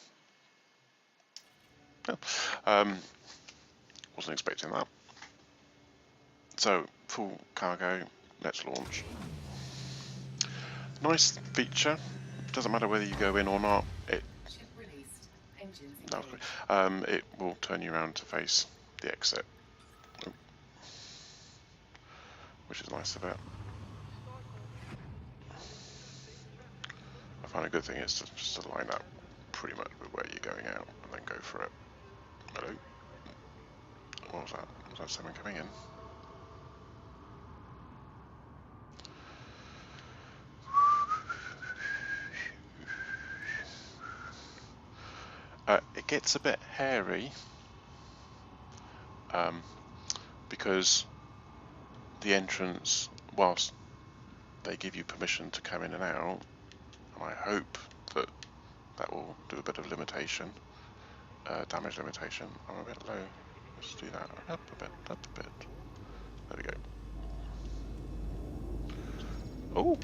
Oh, wasn't expecting that. So full cargo. Let's launch. Nice feature. Doesn't matter whether you go in or not. Ship released. Engines No, engaged. it will turn you around to face the exit, which is nice of it. I find a good thing is just to line up pretty much with where you're going out and then go for it. Hello? What was that? Was that someone coming in? It gets a bit hairy because the entrance, whilst they give you permission to come in and out, and I hope that that will do a bit of limitation, damage limitation. I'm a bit low. Let's do that. Up a bit, up a bit. There we go. Oh!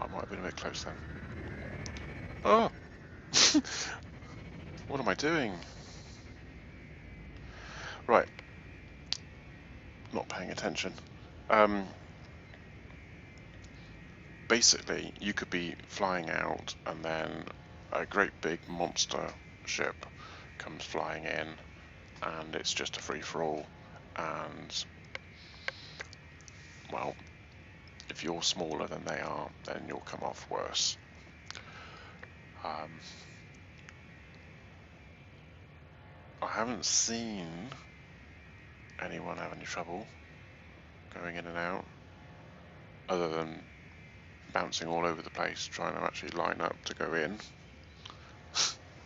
I might have been a bit close then. Oh! What am I doing? Right. Not paying attention. Basically, you could be flying out and then a great big monster ship comes flying in and it's just a free-for-all, and well, if you're smaller than they are, then you'll come off worse. I haven't seen anyone have any trouble going in and out, other than bouncing all over the place trying to actually line up to go in,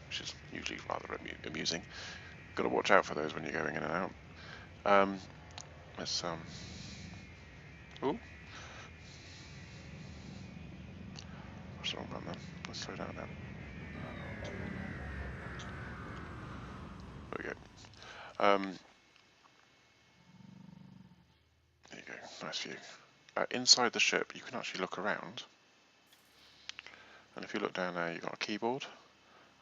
which is usually rather amusing. Got to watch out for those when you're going in and out. Let's ooh, what's the wrong button then? Let's slow down now. There we go. There you go. Nice view. Inside the ship, you can actually look around, and if you look down there, you've got a keyboard,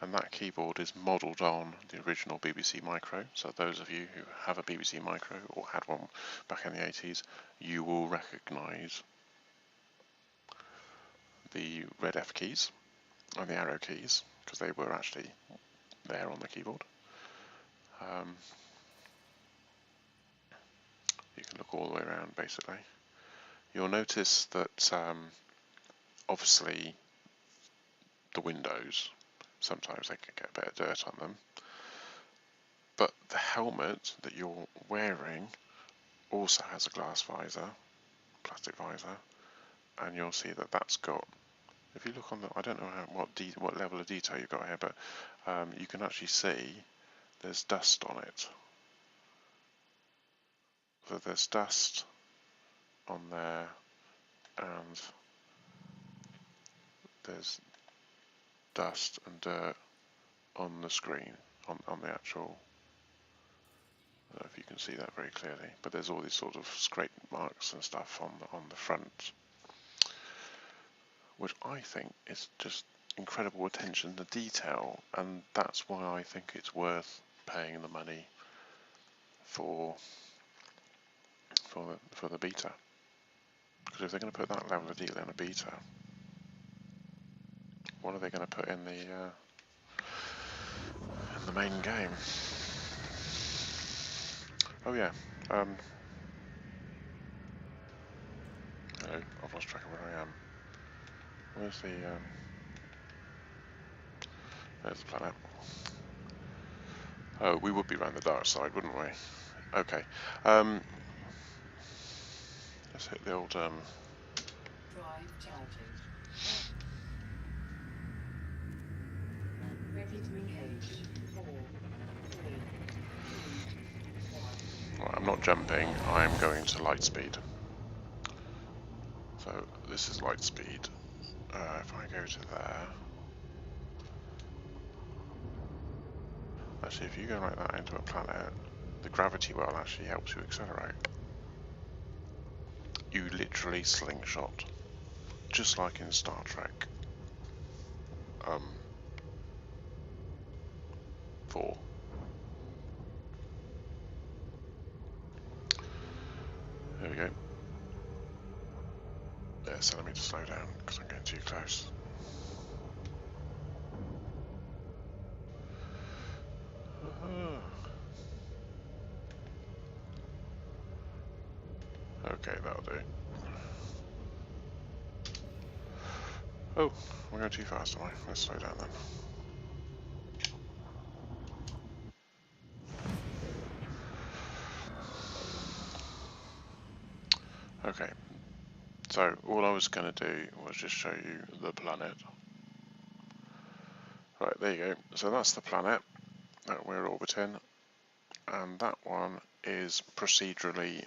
and that keyboard is modelled on the original BBC Micro. So those of you who have a BBC Micro or had one back in the 80s, you will recognise the red F keys and the arrow keys, because they were actually there on the keyboard. You can look all the way around basically. You'll notice that obviously the windows, sometimes they can get a bit of dirt on them, but the helmet that you're wearing also has a glass visor, plastic visor, and you'll see that that's got, if you look on the, I don't know what level of detail you've got here, but you can actually see there's dust on it. So there's dust on there, and there's dust and dirt on the screen, on the actual, I don't know if you can see that very clearly, but there's all these sort of scrape marks and stuff on the front, which I think is just incredible attention to detail, and that's why I think it's worth paying the money for the beta. Because if they're going to put that level of detail in a beta, what are they going to put in the main game? Oh yeah. Hello, I've lost track of where I am. Where's the there's the planet. Oh, we would be around the dark side, wouldn't we? Okay. Let's hit the old Drive charging. Ready to engage. 4, 3, 2, 1. Right, I'm not jumping, I'm going to light speed. So this is light speed. If I go to there, actually if you go like that into a planet, the gravity well actually helps you accelerate. You literally slingshot, just like in Star Trek 4. There we go. It's telling me to slow down because I'm getting too close. Okay, that'll do. Oh, we're going too fast, am I? Let's slow down then. Okay, so all I was going to do was just show you the planet. Right, there you go. So that's the planet that we're orbiting, and that one is procedurally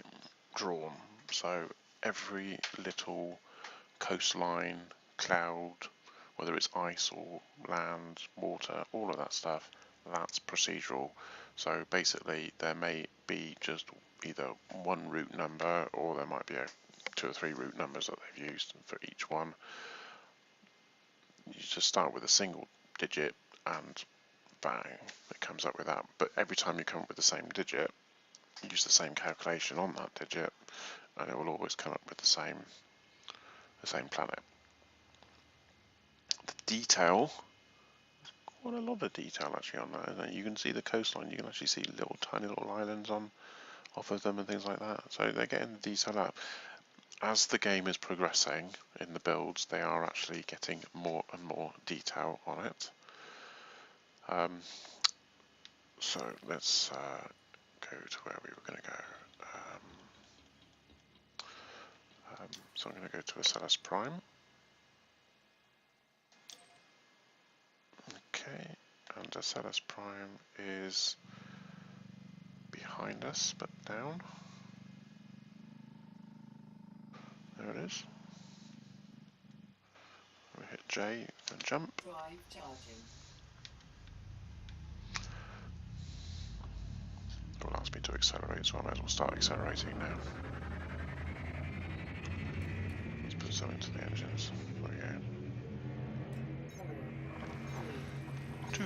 drawn. So every little coastline, cloud, whether it's ice or land, water, all of that stuff, that's procedural. So basically there may be just either one route number, or there might be 2 or 3 route numbers that they've used for each one. You just start with a single digit and bang, it comes up with that. But every time you come up with the same digit, use the same calculation on that digit, and it will always come up with the same planet. The detail, quite a lot of detail actually on that, isn't it? You can see the coastline, you can actually see little tiny little islands off of them and things like that. So they're getting the detail up. As the game is progressing in the builds, they are actually getting more and more detail on it. So let's go to where we were going to go. So I'm going to go to Acellus Prime. Okay, and Acellus Prime is behind us, but down. There it is. We hit J and jump. Drive charging. It will ask me to accelerate, so I might as well start accelerating now. Let's put some into the engines. There we go. 2.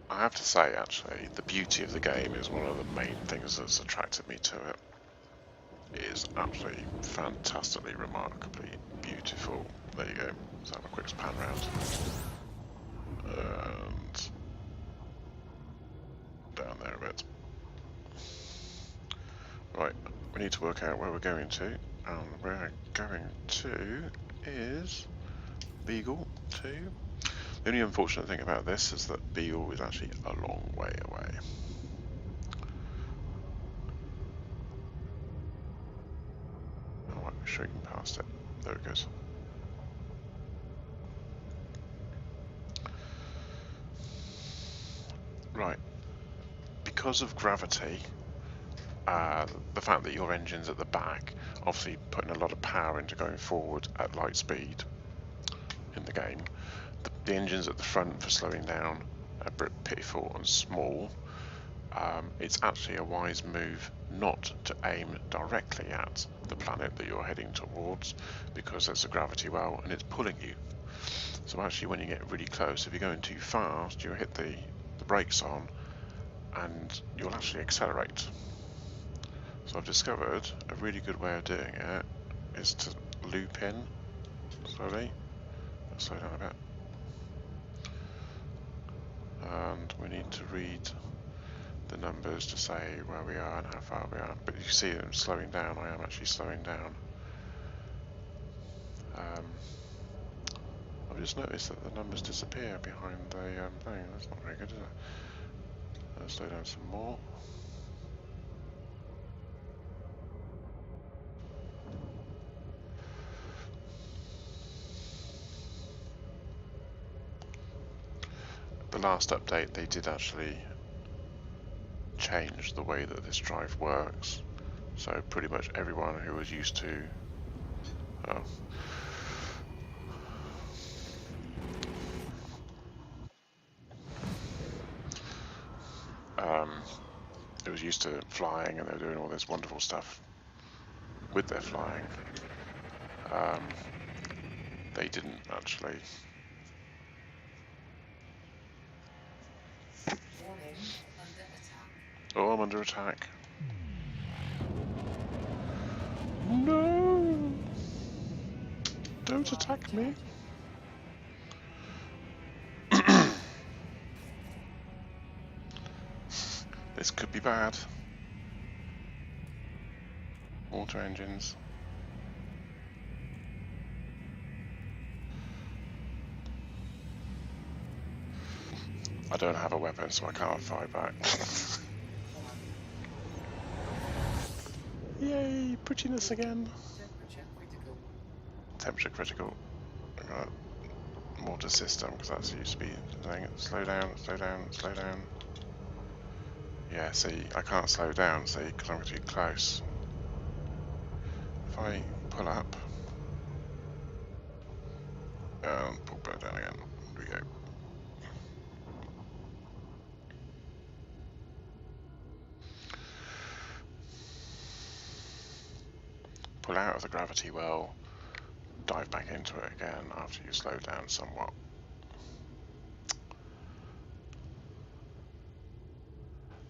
I have to say, actually, the beauty of the game is one of the main things that's attracted me to it. It is absolutely fantastically, remarkably beautiful. There you go. Let's have a quick pan round. And down there a bit. Right, we need to work out where we're going to, and we're going to is Beagle 2. The only unfortunate thing about this is that Beagle is actually a long way away. Oh, we're shooting past it. There it goes. Right, because of gravity, the fact that your engine's at the back, obviously putting a lot of power into going forward at light speed in the game. The engines at the front for slowing down are a bit pitiful and small. It's actually a wise move not to aim directly at the planet that you're heading towards, because there's a gravity well and it's pulling you. So actually when you get really close, if you're going too fast, you'll hit the brakes on and you'll actually accelerate. So I've discovered a really good way of doing it is to loop in slowly. Let's slow down a bit. And we need to read the numbers to say where we are and how far we are. But you see them slowing down. I am actually slowing down. I've just noticed that the numbers disappear behind the thing. That's not very good, is it? Let's slow down some more. The last update, they did actually change the way that this drive works. So pretty much everyone who was used to was used to flying and they were doing all this wonderful stuff with their flying, they didn't actually. Warning, under attack. Oh, I'm under attack. No! Don't attack me. This could be bad. Water engines. I don't have a weapon, so I can't fight back. Yay, prettiness again. Temperature critical. Temperature critical. I got water system, because that's used to be saying it. Slow down, slow down, slow down. Yeah, see, I can't slow down, see, because I'm too close. If I pull up, and pull back down again, here we go. Pull out of the gravity well, dive back into it again after you slow down somewhat.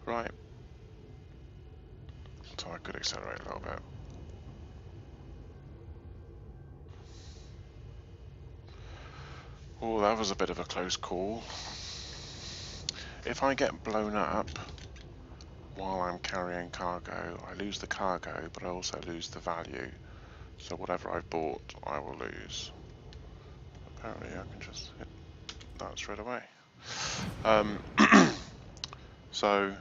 Right. So I could accelerate a little bit. Oh, that was a bit of a close call. If I get blown up while I'm carrying cargo, I lose the cargo, but I also lose the value. So whatever I've bought, I will lose. Apparently I can just hit that straight away. So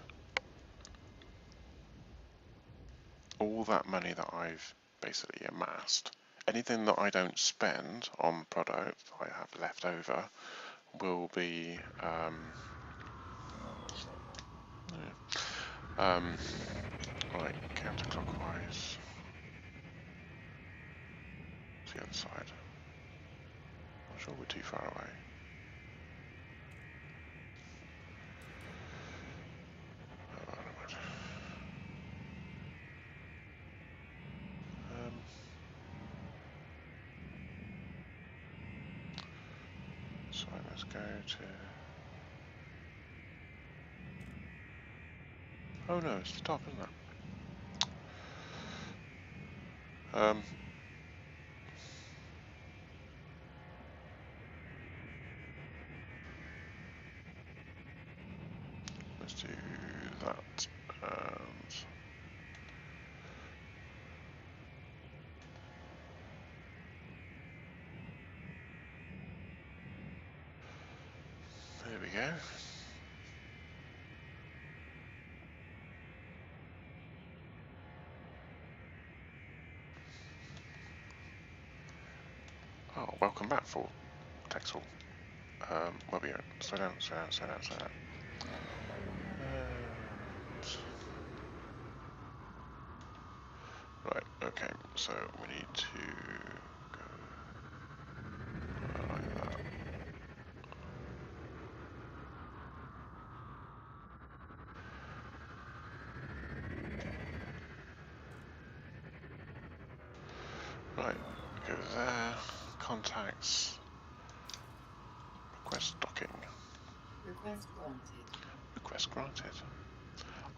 all that money that I've basically amassed, anything that I don't spend on product I have left over will be right, counterclockwise to the other side. Not sure we're too far away. So let's go to. Oh no, it's the top, isn't it? Let's do that, and there we go. Oh, welcome back, for Texel. Where we at? Slow down, slow down, slow down, slow down. Right, okay, so we need to go like that. Right, go there, contacts, request docking. Request granted. Request granted.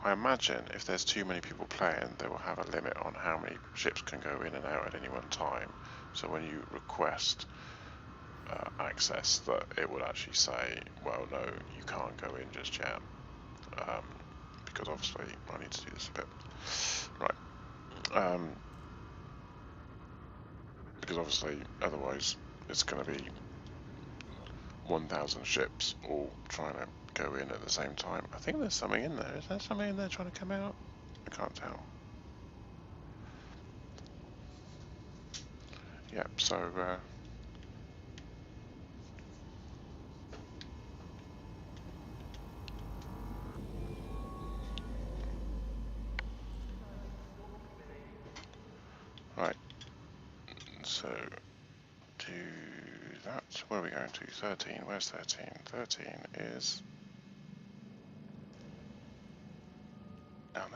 I imagine if there's too many people playing, they will have a limit on how many ships can go in and out at any one time. So when you request access, that it would actually say, well, no, you can't go in just yet. Because obviously I need to do this a bit. Right. Because obviously otherwise it's going to be 1,000 ships all trying to go in at the same time. I think there's something in there. Is there something in there trying to come out? I can't tell. Yep, so right, so do that. Where are we going to? 13. Where's 13? 13 is down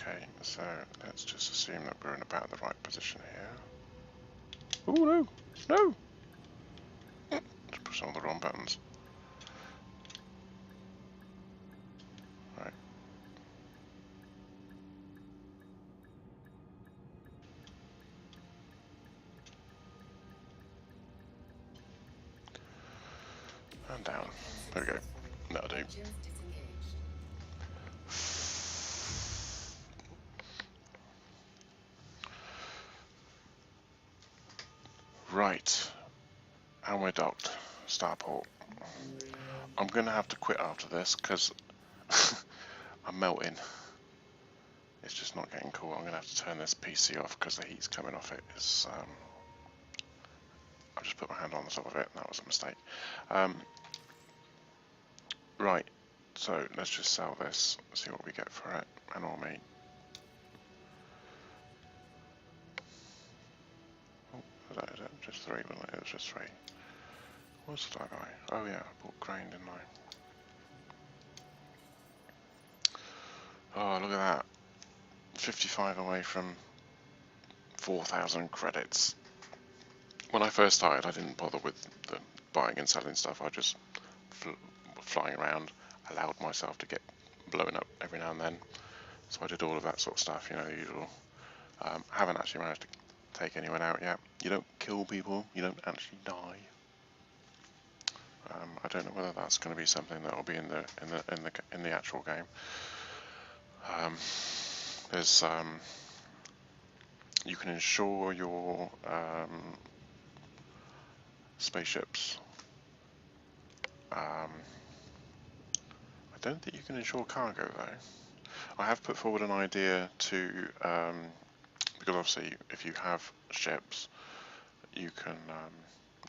Okay, so let's just assume that we're in about the right position here. Oh no! No! Just push all the wrong buttons. Right. And down. There we go. That'll do. Engines disengaged. Right. And we're docked. Starport. I'm going to have to quit after this because I'm melting. It's just not getting cool. I'm going to have to turn this PC off because the heat's coming off it. I just put my hand on the top of it and that was a mistake. Right. So let's just sell this, see what we get for it, and all meat. Oh, is that just 3? Wasn't it? It was just 3. What did I buy? Oh yeah, I bought grain, didn't I? Oh, look at that. 55 away from 4,000 credits. When I first started, I didn't bother with the buying and selling stuff. I just flying around, allowed myself to get blown up every now and then. So I did all of that sort of stuff, you know, the usual. Haven't actually managed to take anyone out yet. You don't kill people, you don't actually die. I don't know whether that's going to be something that will be in the actual game. There's you can insure your spaceships. I don't think you can insure cargo though. I have put forward an idea to because obviously if you have ships, you can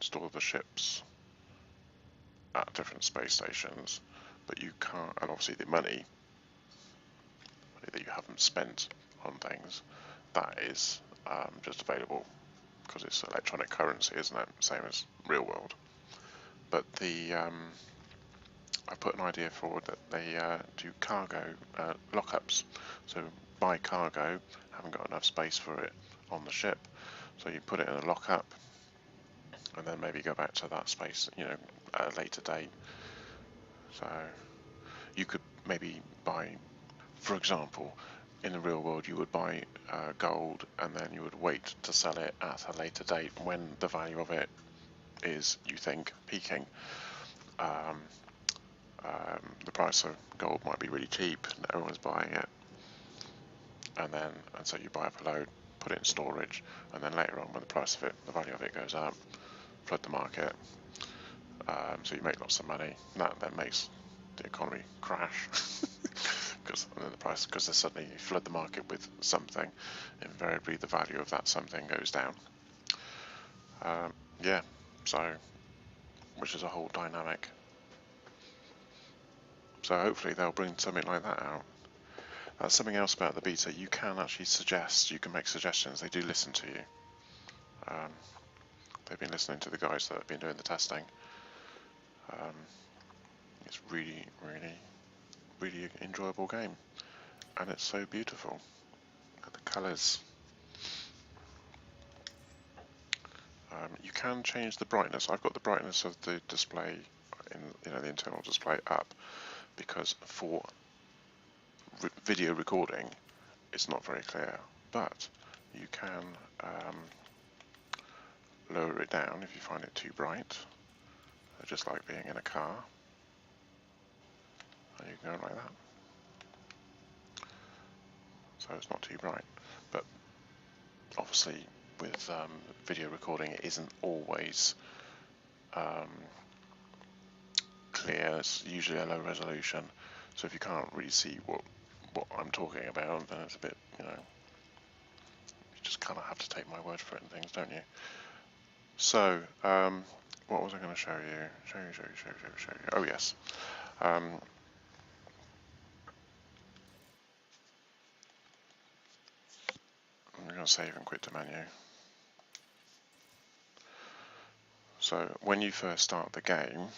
store the ships at different space stations, but you can't, and obviously the money that you haven't spent on things, that is just available because it's electronic currency, isn't it? Same as real world. But I put an idea forward that they do cargo lockups. So buy cargo, haven't got enough space for it on the ship, so you put it in a lockup, and then maybe go back to that space, you know, at a later date. So you could maybe buy, for example, in the real world you would buy gold and then you would wait to sell it at a later date when the value of it is, you think, peaking. The price of gold might be really cheap and everyone's buying it, and so you buy up a load, put it in storage, and then later on when the value of it goes up, flood the market, so you make lots of money. That then makes the economy crash because suddenly you flood the market with something, invariably the value of that something goes down. Yeah, so which is a whole dynamic. So hopefully they'll bring something like that out. That's something else about the beta. You can actually suggest, you can make suggestions. They do listen to you. They've been listening to the guys that have been doing the testing. It's really, really, really enjoyable game. And it's so beautiful. Look at the colours. You can change the brightness. I've got the brightness of the display, the internal display up, because for video recording it's not very clear, but you can lower it down if you find it too bright, just like being in a car, and you can go like that, so it's not too bright. But obviously with video recording it isn't always clear. It's usually a low resolution, so if you can't really see what I'm talking about, then it's a bit, you just kind of have to take my word for it and things, don't you? So, what was I going to show you? Show you. Oh yes. I'm going to save and quit the menu. So, when you first start the game,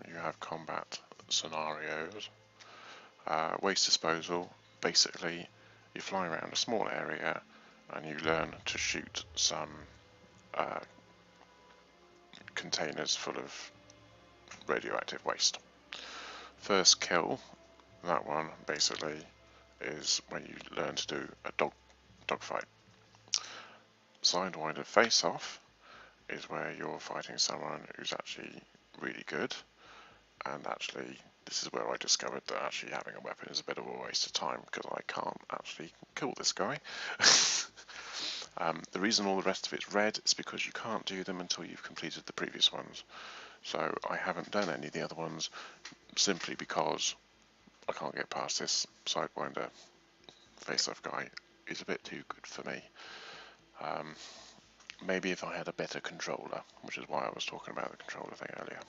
you have combat scenarios, waste disposal, basically you fly around a small area and you learn to shoot some uh, containers full of radioactive waste. First kill, that one basically is when you learn to do a dogfight. Sidewinder face-off is where you're fighting someone who's actually really good, and actually this is where I discovered that actually having a weapon is a bit of a waste of time because I can't actually kill this guy. The reason all the rest of it's red is because you can't do them until you've completed the previous ones. So I haven't done any of the other ones simply because I can't get past this Sidewinder face-off guy. He's a bit too good for me. Maybe if I had a better controller, which is why I was talking about the controller thing earlier.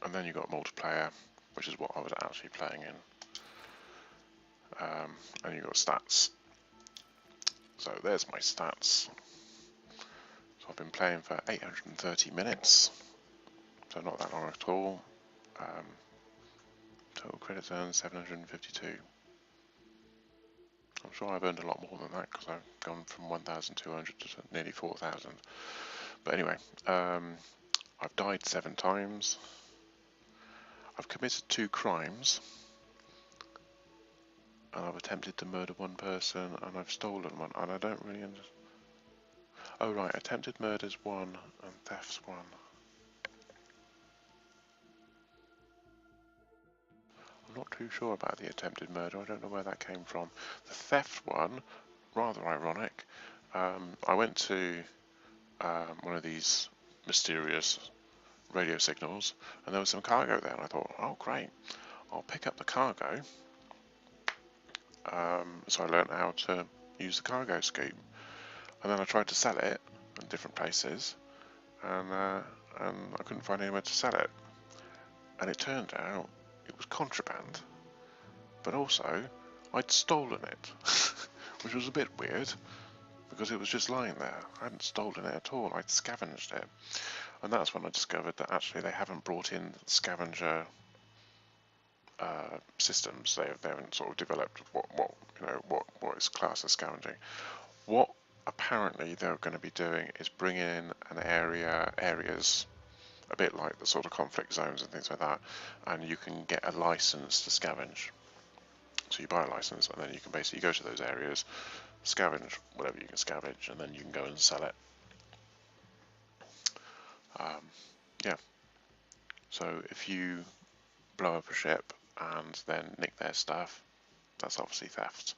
And then you've got multiplayer, which is what I was actually playing in. And you've got stats. So there's my stats. So I've been playing for 830 minutes, so not that long at all. Total credits earned 752. I'm sure I've earned a lot more than that because I've gone from 1,200 to nearly 4,000. But anyway, I've died 7 times. I've committed 2 crimes. And I've attempted to murder 1 person and I've stolen 1, and I don't really understand. Oh right, attempted murder's 1 and theft's 1. I'm not too sure about the attempted murder, I don't know where that came from. The theft one, rather ironic. I went to one of these mysterious radio signals and there was some cargo there and I thought, oh great, I'll pick up the cargo. So I learnt how to use the cargo scoop. And then I tried to sell it in different places and I couldn't find anywhere to sell it. And it turned out it was contraband, but also I'd stolen it, which was a bit weird because it was just lying there. I hadn't stolen it at all, I'd scavenged it. And that's when I discovered that actually they haven't brought in scavenger systems. They haven't sort of developed what is classed as scavenging. What apparently they're going to be doing is bring in areas a bit like the sort of conflict zones and things like that, and you can get a license to scavenge. So you buy a license and then you can basically go to those areas, scavenge whatever you can scavenge, and then you can go and sell it. Yeah. So if you blow up a ship and then nick their stuff, that's obviously theft.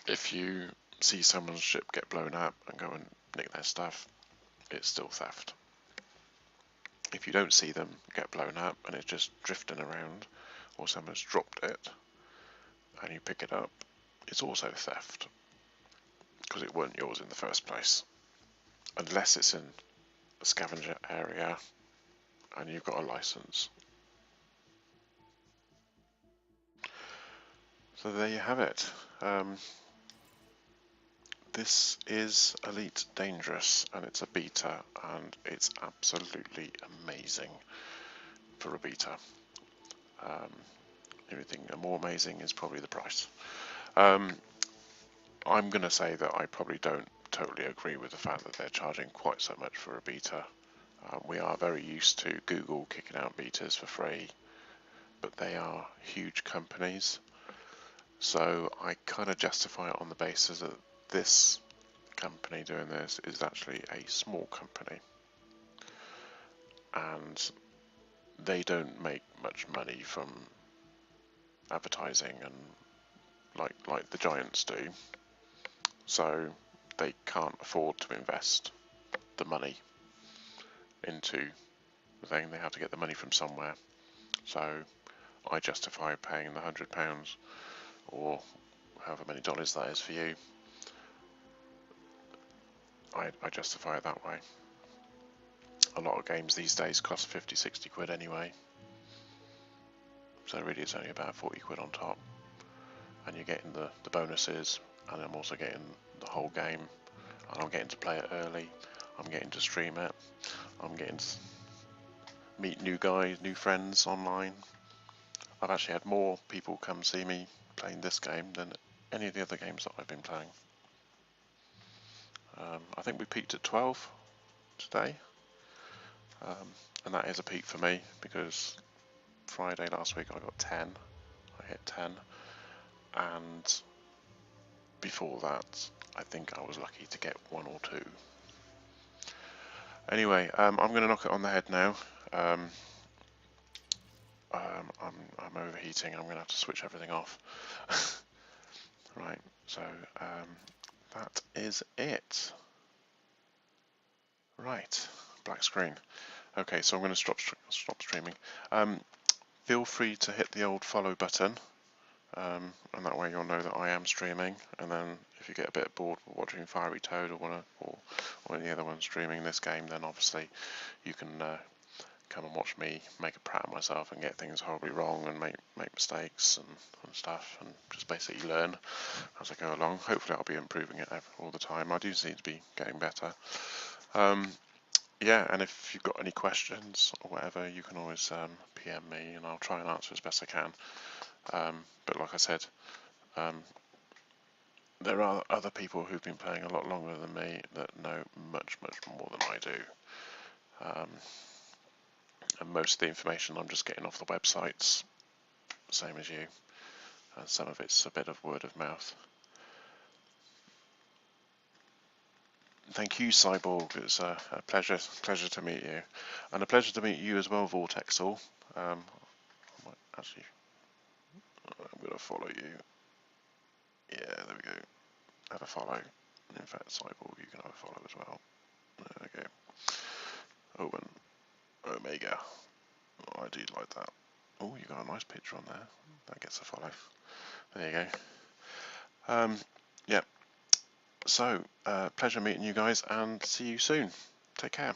If you see someone's ship get blown up and go and nick their stuff, it's still theft. If you don't see them get blown up and it's just drifting around, or someone's dropped it and you pick it up, it's also theft because it weren't yours in the first place, unless it's in a scavenger area and you've got a license. So there you have it. This is Elite Dangerous and it's a beta and it's absolutely amazing for a beta. Everything more amazing is probably the price. I'm going to say that I probably don't totally agree with the fact that they're charging quite so much for a beta. We are very used to Google kicking out betas for free, but they are huge companies. So I kind of justify it on the basis that this company doing this is actually a small company and they don't make much money from advertising and like the giants do, so they can't afford to invest the money into the thing. They have to get the money from somewhere, so I justify paying the £100 or however many dollars that is for you. I justify it that way. A lot of games these days cost 50-60 quid anyway, so really it's only about 40 quid on top, and you're getting the bonuses, and I'm also getting the whole game, and I'm getting to play it early, I'm getting to stream it, I'm getting to meet new guys, new friends online, I've actually had more people come see me playing this game than any of the other games that I've been playing. I think we peaked at 12 today, and that is a peak for me because Friday last week I got 10. I hit 10, and before that I think I was lucky to get 1 or 2. Anyway, I'm going to knock it on the head now. I'm overheating. I'm going to have to switch everything off. Right, so that is it. Right, black screen. Okay, so I'm going to stop streaming. Feel free to hit the old follow button, and that way you'll know that I am streaming. And then if you get a bit bored watching Fiery Toad or any other one streaming this game, then obviously you can come and watch me make a prat of myself and get things horribly wrong and make mistakes and stuff, and just basically learn as I go along. Hopefully I'll be improving it all the time. I do seem to be getting better. Yeah, and if you've got any questions or whatever, you can always PM me and I'll try and answer as best I can. But like I said, there are other people who've been playing a lot longer than me that know much more than I do. And most of the information I'm just getting off the websites, same as you, and some of it's a bit of word of mouth. Thank you, Cyborg. It's a pleasure to meet you, and a pleasure to meet you as well, Vortexal. I might actually, I'm going to follow you. Yeah, there we go. Have a follow. In fact, Cyborg, you can have a follow as well. There we go. Owen Omega. Oh, I do like that. Oh, you got a nice picture on there. That gets a follow. There you go. Yeah. So, pleasure meeting you guys, and see you soon. Take care.